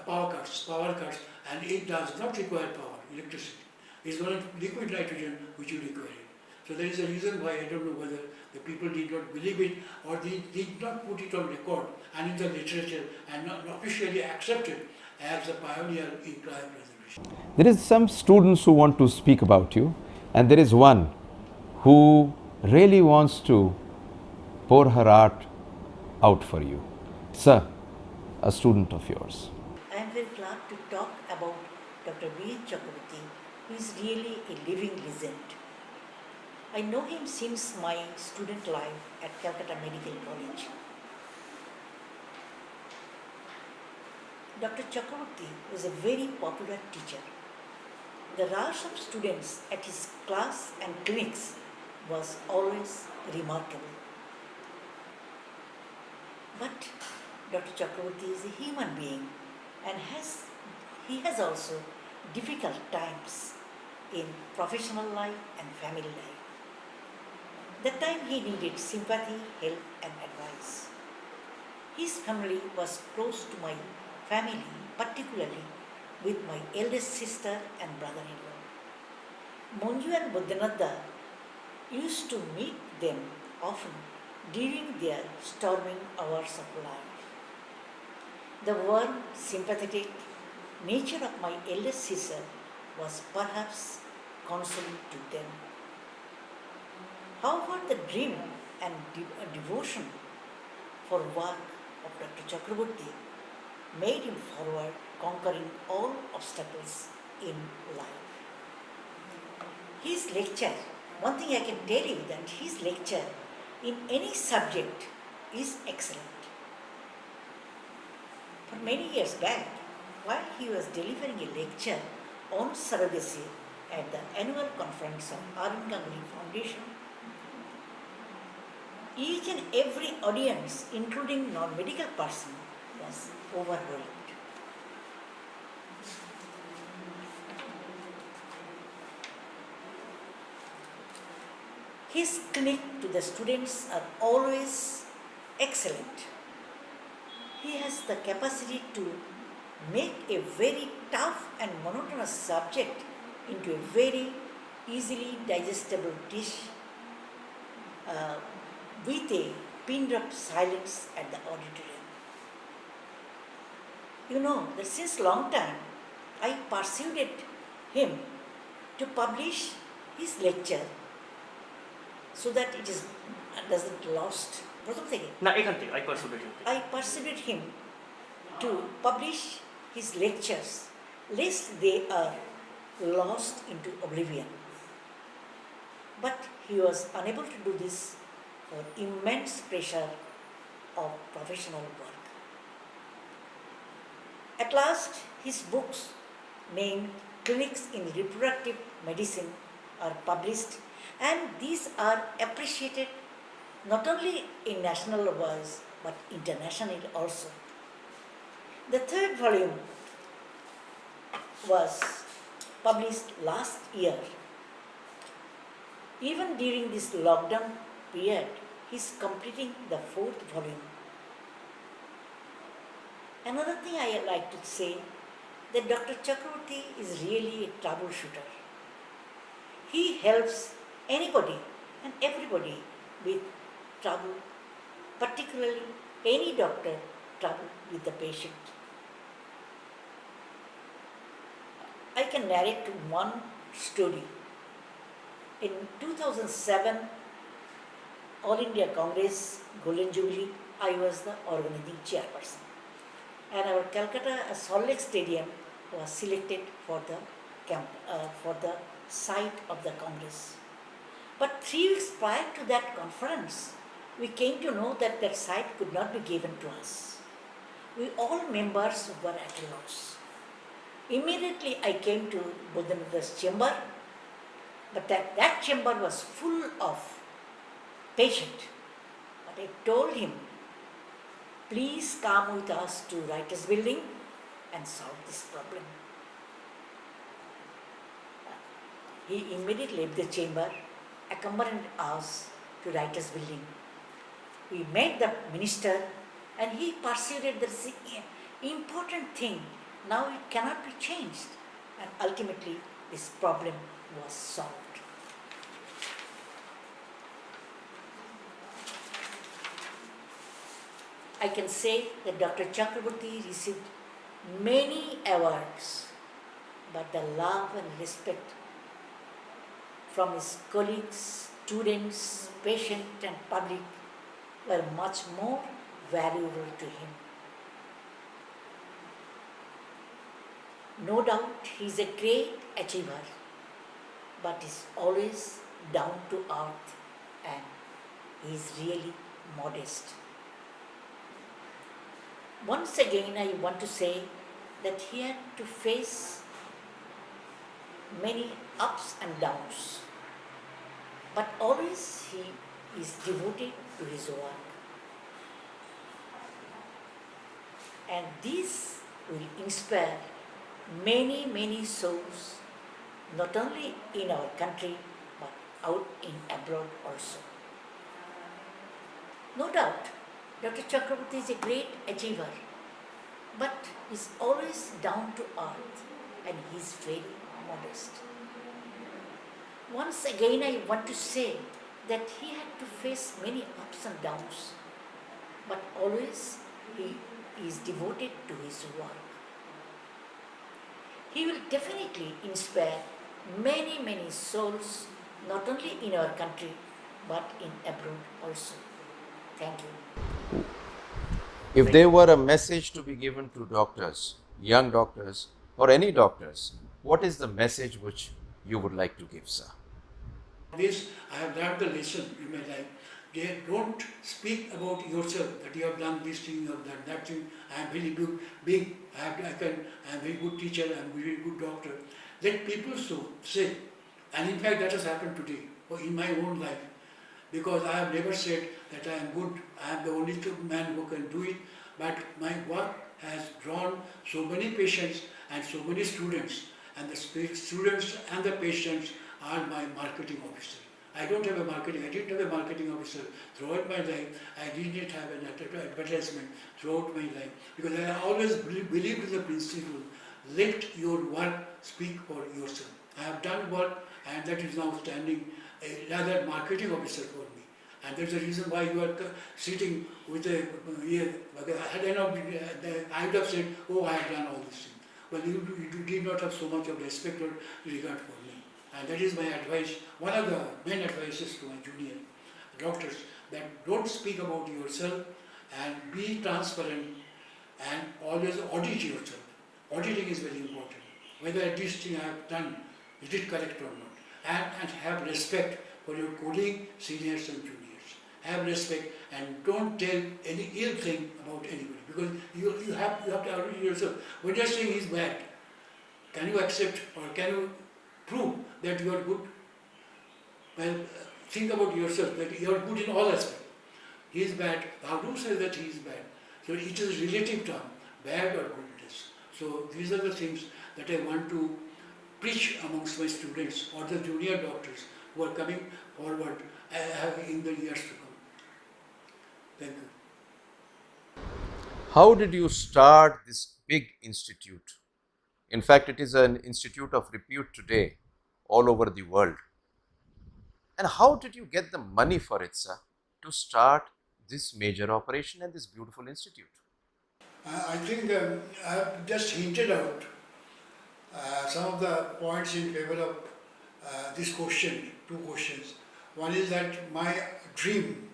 power cuts, and it does not require power, electricity. It's only liquid nitrogen which you require it. So there is a reason why, I don't know whether the people did not believe it or they did not put it on record and in the literature and not officially accepted as a pioneer in cryopreservation. There is some students who want to speak about you, and there is one who really wants to pour her art out for you. Sir, a student of yours. I am very glad to talk about Dr. B. Chakraborty, who is really a living legend. I know him since my student life at Calcutta Medical College. Dr. Chakraborty was a very popular teacher. The rush of students at his class and clinics was always remarkable. But Dr. Chakraborty is a human being and he has also difficult times in professional life and family life. That time he needed sympathy, help, and advice. His family was close to my family, particularly with my eldest sister and brother-in-law. Monju and Buddhananda used to meet them often during their storming hours of life. The warm, sympathetic nature of my eldest sister was perhaps consoling to them. However, the dream and devotion for work of Dr. Chakraborty made him forward, conquering all obstacles in life. His lecture, one thing I can tell you that his lecture in any subject is excellent. For many years back, while he was delivering a lecture on surrogacy at the annual conference of Arun Ganguly Foundation, each and every audience, including non-medical person, was overwhelmed. His clinic to the students are always excellent. He has the capacity to make a very tough and monotonous subject into a very easily digestible dish uh, with a pin drop silence at the auditorium. You know that since long time I persuaded him to publish his lecture so that it is doesn't lost. প্রথম থেকে না এখান থেকে I persuaded him. I persuaded him to publish his lectures lest they are lost into oblivion. But he was unable to do this for immense pressure of professional work. At last, his books named Clinics in Reproductive Medicine are published, and these are appreciated not only in national awards but internationally also. The third volume was published last year. Even during this lockdown period, he is completing the fourth volume. Another thing I like to say that Dr. Chakraborty is really a troubleshooter. He helps anybody and everybody with trouble, particularly any doctor trouble with the patient. I can narrate one story. In 2007 All India Congress Golden Jubilee, I was the organizing chairperson, and our Calcutta Salt Lake Stadium was selected for the site of the Congress. But 3 weeks prior to that conference, we came to know that that site could not be given to us. We all members were at a loss. Immediately I came to Buddhananda's chamber, but that chamber was full of patients. But I told him, please come with us to Writers' Building and solve this problem. He immediately left the chamber, accompanied us to Writers' Building. We met the minister and he persuaded that this important thing, now it cannot be changed. And ultimately this problem was solved. I can say that Dr. Chakraborty received many awards, but the love and respect from his colleagues, students, patients and public were much more valuable to him. No doubt he is a great achiever, but is always down to earth and he is really modest. Once again, I want to say that he had to face many ups and downs, but always he is devoted to his work. And this will inspire many souls, not only in our country but out in abroad also. No doubt, Dr. Chakraborty is a great achiever, but is always down to earth and he is very modest. Once again, I want to say that he had to face many ups and downs, but always he is devoted to his work. He will definitely inspire many, many souls, not only in our country but in abroad also. Thank you. If there were a message to be given to doctors, young doctors, or any doctors, what is the message which you would like to give, sir? This, I have learned the lesson in my life. They don't speak about yourself, that you have done this thing, you have done that thing. I am very big, I am a very good teacher, I am a very good doctor. Let people so say, and in fact that has happened today, or in my own life. Because I have never said that I am good, I am the only man who can do it, but my work has drawn so many patients and so many students, and the students and the patients are my marketing officer. I didn't have a marketing officer throughout my life. I didn't have an advertisement throughout my life, because I always believed in the principle, let your work speak for yourself. I have done work, and that is now standing rather marketing officer for me. And that's the reason why you are sitting with a, had I not been, I would have said, oh, I have done all these things. Well, you did not have so much of respect or regard for me. And that is my advice, one of the main advices to my junior doctors, that don't speak about yourself and be transparent and always audit yourself. Auditing is very important. Whether this thing I have done, is it correct or not? And have respect for your colleague, seniors and juniors. Have respect and don't tell any ill thing about anybody, because you have to audit yourself. When you are saying he is bad, can you accept or can you prove that you are good? Well, think about yourself, that you are good in all aspects. He is bad, how do you say that he is bad? So it is a relative term, bad or goodness. So these are the things that I want to preach amongst my students or the junior doctors who are coming forward in the years to come. Thank you. How did you start this big institute? In fact, it is an institute of repute today all over the world. And how did you get the money for it, sir, to start this major operation and this beautiful institute? I think I have just hinted out some of the points in favor of this question, two questions. One is that my dream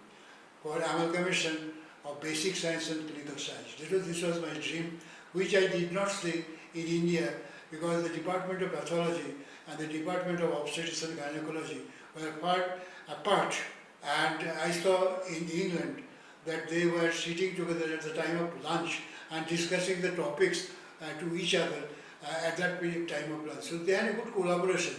for amalgamation of basic science and clinical science. This was my dream, which I did not see in India, because the Department of Pathology and the Department of Obstetrics and Gynecology were far apart, and I saw in England that they were sitting together at the time of lunch and discussing the topics to each other at that period time of lunch. So they had a good collaboration,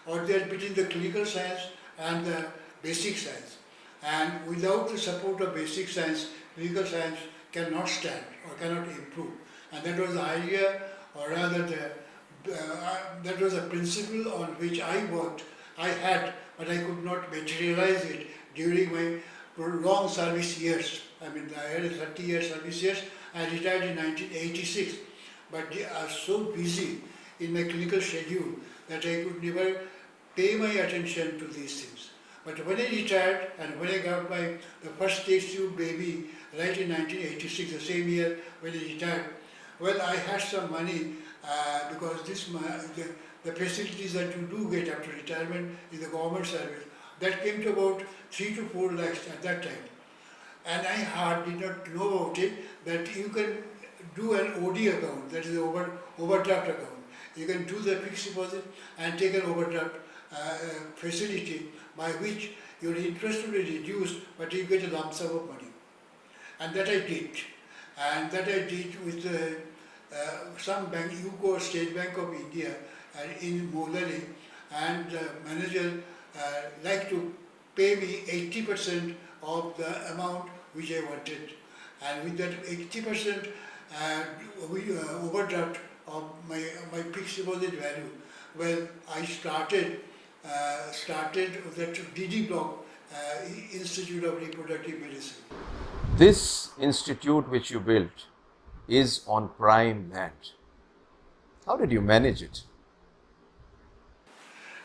or they are between the clinical science and the basic science. And without the support of basic science, clinical science cannot stand or cannot improve. And that was the idea, or rather that was a principle on which I worked. I had, but I could not materialize it during my long service years. I mean, I had a 30-year service years. I retired in 1986. But I was so busy in my clinical schedule that I could never pay my attention to these things. But when I retired and when I got the first test tube baby right in 1986, the same year when I retired, well, I had some money because the facilities that you do get after retirement in the government service, that came to about 3 to 4 lakhs at that time. And I did not know about it, that you can do an OD account, that is the overdraft account. You can do the fixed deposit and take an overdraft facility by which your interest will be reduced, but you get a lump sum of money. And that I did. And that I did with some bank, UCO, State Bank of India, in Molari, and the manager liked to pay me 80% of the amount which I wanted. And with that 80% overdraft of my fixed deposit value, Well, I started that DD block, Institute of Reproductive Medicine. This institute which you built is on prime land. How did you manage it?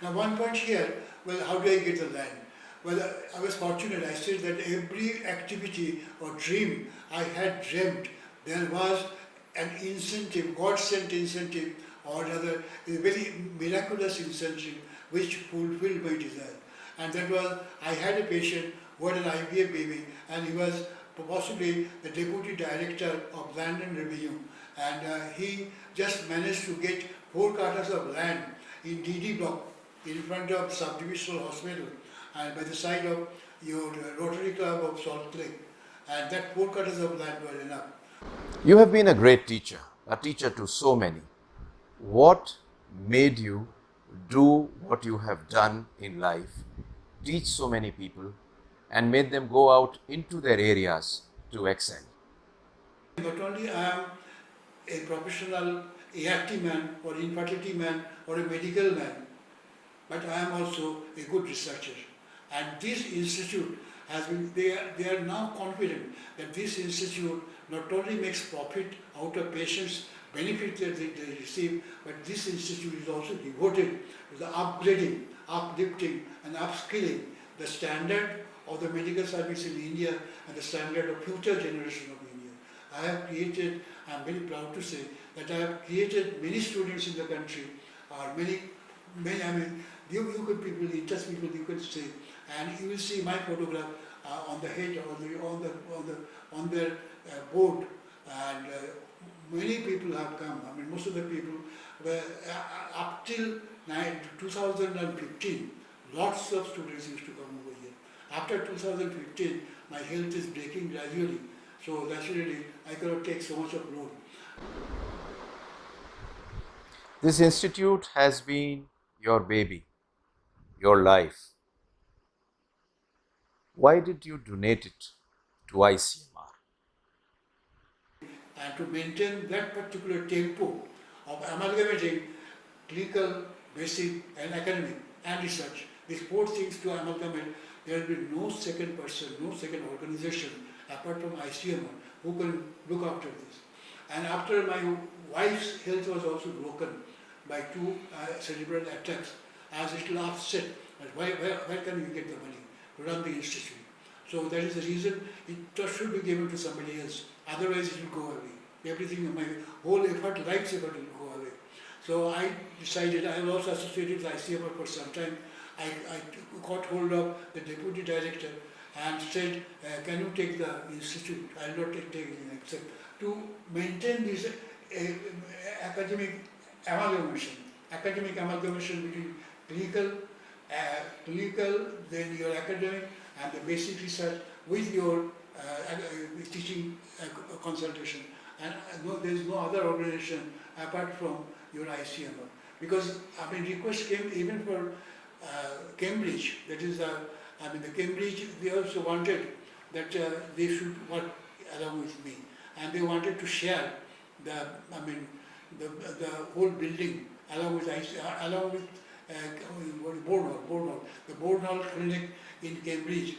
Now, one point here, well, how do I get the land? Well, I was fortunate. I said that every activity or dream I had dreamt, there was an incentive, God sent incentive, or rather, a very miraculous incentive which fulfilled my desire. And that was, I had a patient who had an IVF baby, and he was possibly the deputy director of land and revenue. And he just managed to get 4 quarters of land in DD block in front of subdivisional hospital and by the side of your Rotary Club of Salt Lake. And that 4 quarters of land were enough. You have been a great teacher, a teacher to so many. What made you do what you have done in life, teach so many people, and made them go out into their areas to excel? Not only I am a professional ART man or infertility man or a medical man, but I am also a good researcher. And this institute has been, they are now confident that this institute not only makes profit out of patients' benefit that they receive, but this institute is also devoted to the upgrading, uplifting and upskilling the standard of the medical service in India and the standard of future generation of India. I have created, I am very proud to say, that I have created many students in the country, or many, I mean, you could people, interest people, you could say, and you will see my photograph on the head, on their board, and many people have come. I mean, most of the people were up till 2015. Lots of students used to come over here. After 2015, my health is breaking gradually, so naturally I cannot take so much of load. This institute has been your baby, your life. Why did you donate it to ICMR? And to maintain that particular tempo of amalgamating clinical, basic and academic and research, these 4 things to amalgamate, there will be no second person, no second organization apart from ICMR who can look after this. And after my wife's health was also broken by 2 cerebral attacks, I was a little upset that where can we get the money to run the institute? So that is the reason it should be given to somebody else, otherwise it will go away. Everything, my whole effort, life's effort will go away. So I decided, I was also associated with ICMR for some time. I got hold of the deputy director and said, can you take the institute? I will not take anything except to maintain this academic amalgamation between clinical, then your academic and the basic research with your teaching consultation. And no, there is no other organization apart from your ICMR. Because I mean, request came even for Cambridge. That is, I mean, the Cambridge, they also wanted that they should work along with me, and they wanted to share the, I mean, the whole building along with board hall, the board hall clinic in Cambridge.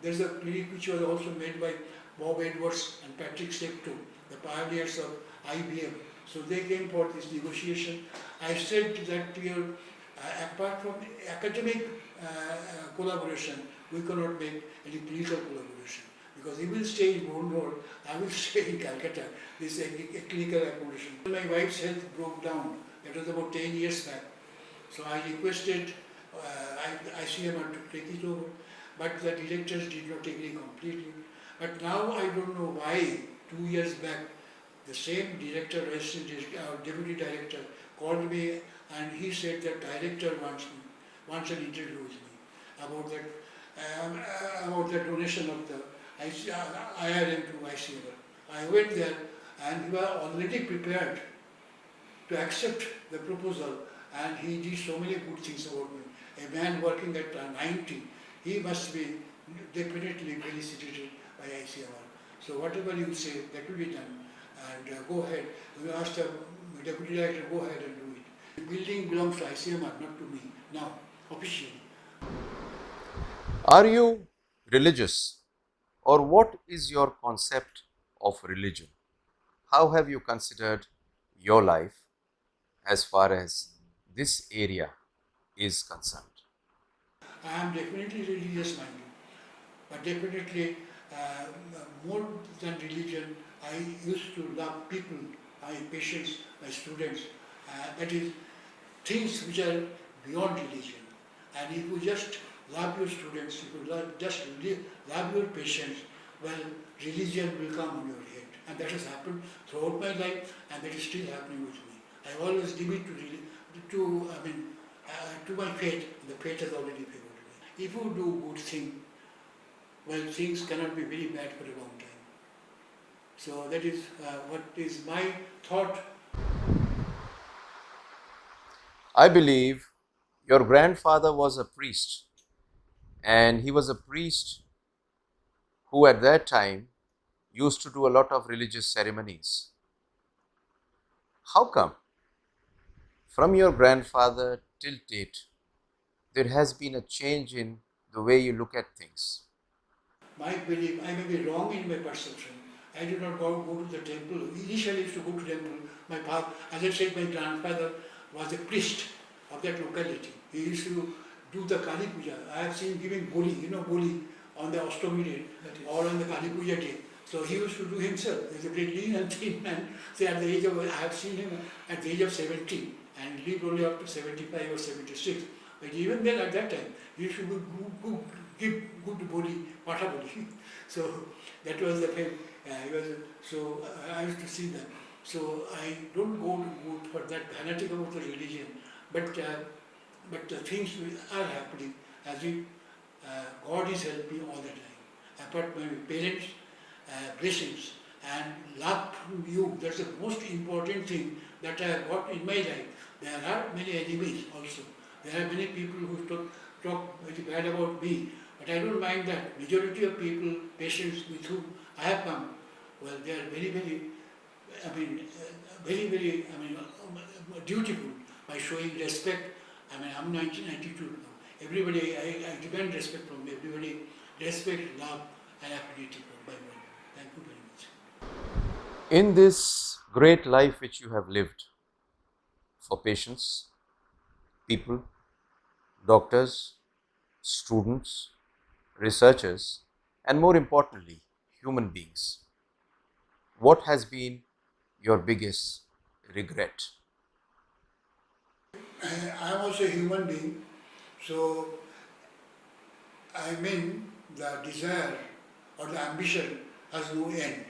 There's a clinic which was also made by Bob Edwards and Patrick Steptoe, the pioneers of IBM. So they came for this negotiation. I said that apart from academic collaboration, we cannot make any clinical collaboration. Because he will stay in Bangalore, I will stay in Calcutta. This is a clinical accommodation. My wife's health broke down. That was about 10 years back. So I requested ICMR to take it over, but the directors did not take it completely. But now I don't know why, 2 years back, the same director, deputy director, called me and he said that director wants an interview with me about that donation of the IRM to ICMR. I went there and we were already prepared to accept the proposal, and he did so many good things about me. A man working at 90, he must be definitely felicitated by ICMR. So whatever you say, that will be done. And go ahead. We asked the deputy director, go ahead and do it. The building belongs to ICMR, not to me now, officially. Are you religious, or what is your concept of religion? How have you considered your life as far as this area is concerned? I am definitely religious minded, but definitely uh, more than religion, I used to love people, my patients, my students. That is things which are beyond religion. And if you just love your students, if you love your patients, well, religion will come on your head. And that has happened throughout my life, and that is still happening with me. I always give it to my faith, and the faith has already favored me. If you do good thing, well, things cannot be very bad for a long time. So that is what is my thought. I believe your grandfather was a priest, and he was a priest who at that time used to do a lot of religious ceremonies. How come from your grandfather till date there has been a change in the way you look at things? My belief, I may be wrong in my perception. I did not go to the temple. Initially, I used to go to temple. My father, as I said, my grandfather was a priest of that locality. He used to do the Kali Puja. I have seen giving boli, boli on the Ashtami day or on the Kali Puja day. So he used to do himself. He's a very lean and thin man. So at the age of, I have seen him at the age of 70 and lived only up to 75 or 76. But even then, at that time, he used to give good body, water body. So that was the thing. I used to see that. So I don't go for that fanatic about the religion, but the things are happening as if God is helping all the time. Apart from my parents, blessings and love from you. That's the most important thing that I have got in my life. There are many enemies also. There are many people who talk very bad about me, but I don't mind that. Majority of people, patients with whom I have come, well, they are dutiful by showing respect. I'm 1992 now. Everybody, I demand respect from everybody. Respect, love, and appreciation from my one. Thank you very much. In this great life which you have lived for patients, people, doctors, students, researchers, and more importantly, human beings, what has been your biggest regret? I am also a human being, so I mean the desire or the ambition has no end.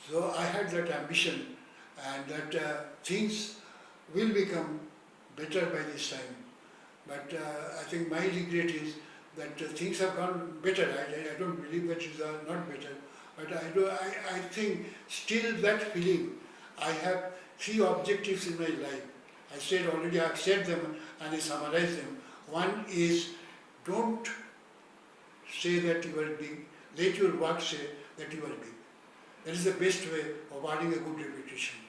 So I had that ambition and that things will become better by this time. But I think my regret is that things have gone better. I don't believe that things are not better. But I think still that feeling, I have three objectives in my life. I said already, I have said them and I summarize them. One is don't say that you are big, let your work say that you are big. That is the best way of earning a good reputation.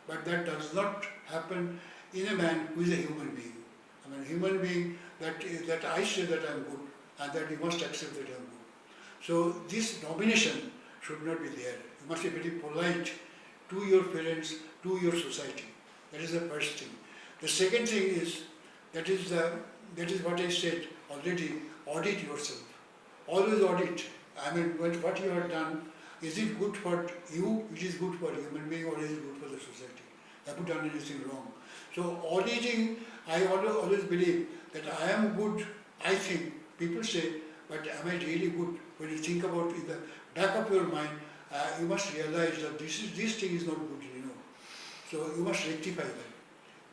But that does not happen in a man who is a human being. A human being that I say that I am good and that you must accept that I am good. So this domination should not be there. You must be very polite to your parents, to your society. That is the first thing. The second thing is, that is what I said already, audit yourself. Always audit. What you have done, is it good for you, which is good for a human being, or is it good for the society? Have you done anything wrong? So auditing, I always believe that I am good, I think, people say, but am I really good? When you think about in the back of your mind, you must realize that this thing is not good, So you must rectify that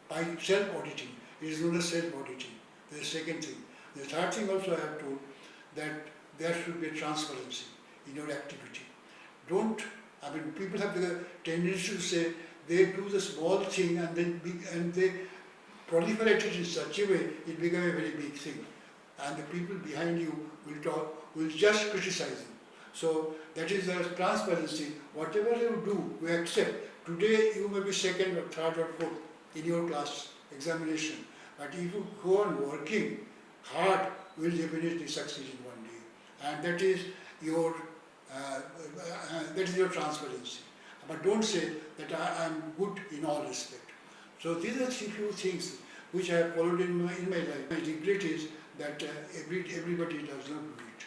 by self-auditing. It is known as self-auditing. The second thing. The third thing also I have told, that there should be transparency in your activity. People have the tendency to say they do the small thing and they proliferate it in such a way it becomes a very big thing. And the people behind you will just criticize you. So that is the transparency. Whatever you do, we accept. Today you may be second or third or fourth in your class examination. But if you go on working hard, you will definitely succeed in one day. And that is your transparency. But don't say that I am good in all respect. So these are few things which I have followed in my life. My regret is that everybody does not do it.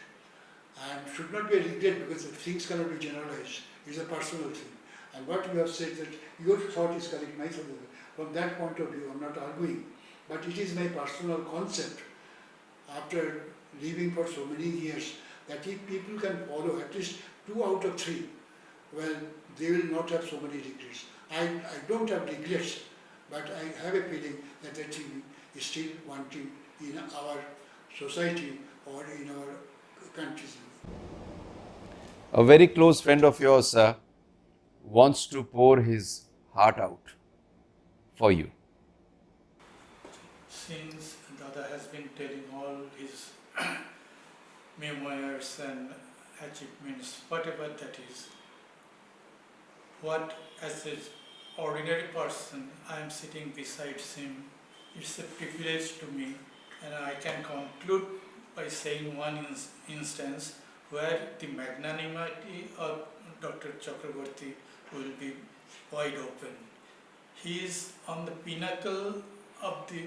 And should not be a regret because the things cannot be generalized. It's a personal thing. And what you have said that your thought is correct, my thought is correct. From that point of view, I'm not arguing. But it is my personal concept after living for so many years that if people can follow at least 2 out of 3, well, they will not have so many regrets. I don't have regrets, but I have a feeling that the thing is still wanting in our society or in our countries. A very close friend of yours, sir, wants to pour his heart out for you. Since Dada has been telling all his memoirs and achievements, whatever that is, what as an ordinary person I am sitting beside him, it's a privilege to me, and I can conclude by saying one instance where the magnanimity of Dr. Chakraborty will be wide open. He is on the pinnacle of the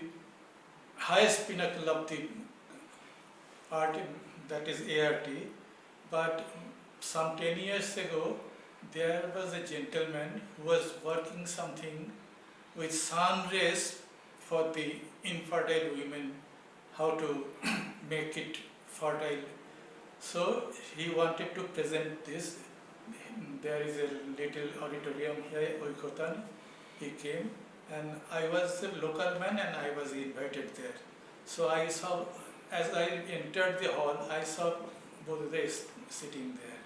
highest pinnacle of the art, that is ART, but some 10 years ago there was a gentleman who was working something with sun rays for the infertile women, how to make it fertile. So he wanted to present this. There is a little auditorium here, Oikotan. He came, and I was a local man and I was invited there. So I saw, as I entered the hall, I saw Buddha sitting there.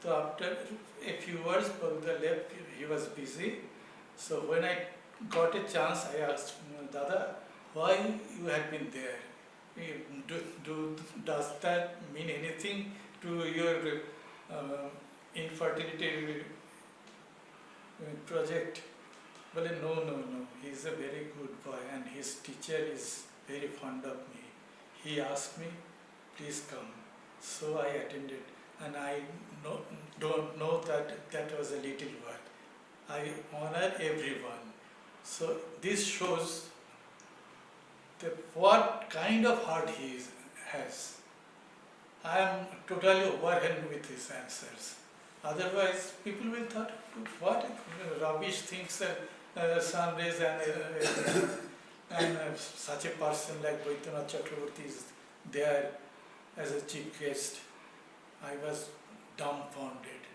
So after a few words, Buddha left, he was busy. So when I got a chance, I asked Dada, why you have been there? Does that mean anything to your infertility project? Well, no. He's a very good boy and his teacher is very fond of me. He asked me, please come. So I attended, and I don't know that was a little word. I honor everyone. So this shows what kind of heart he has. I am totally overwhelmed with his answers. Otherwise, people will thought, what rubbish things sun rays and such a person like Vaidyanatha Chakraborty is there as a chief guest. I was dumbfounded,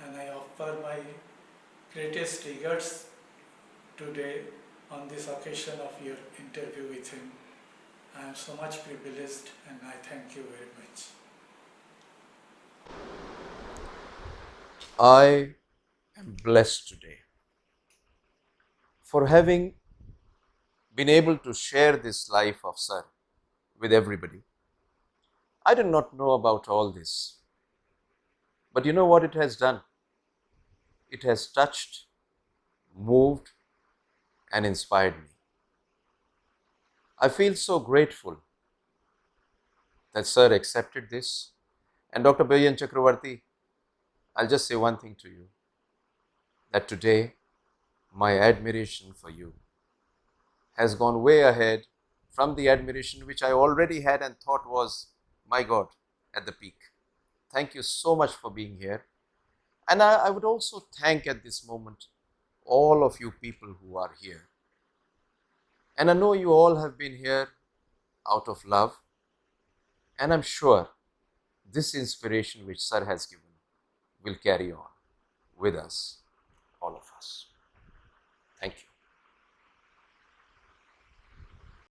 and I offer my greatest regards today on this occasion of your interview with him. I am so much privileged, and I thank you very much. I am blessed today for having been able to share this life of Sir with everybody. I did not know about all this, but you know what it has done? It has touched, moved, and inspired me. I feel so grateful that Sir accepted this. And Dr. B.N. Chakraborty, I'll just say one thing to you, that today my admiration for you has gone way ahead from the admiration which I already had and thought was, my God, at the peak. Thank you so much for being here. And I would also thank at this moment all of you people who are here. And I know you all have been here out of love, and I'm sure this inspiration which Sir has given will carry on with us, all of us. Thank you.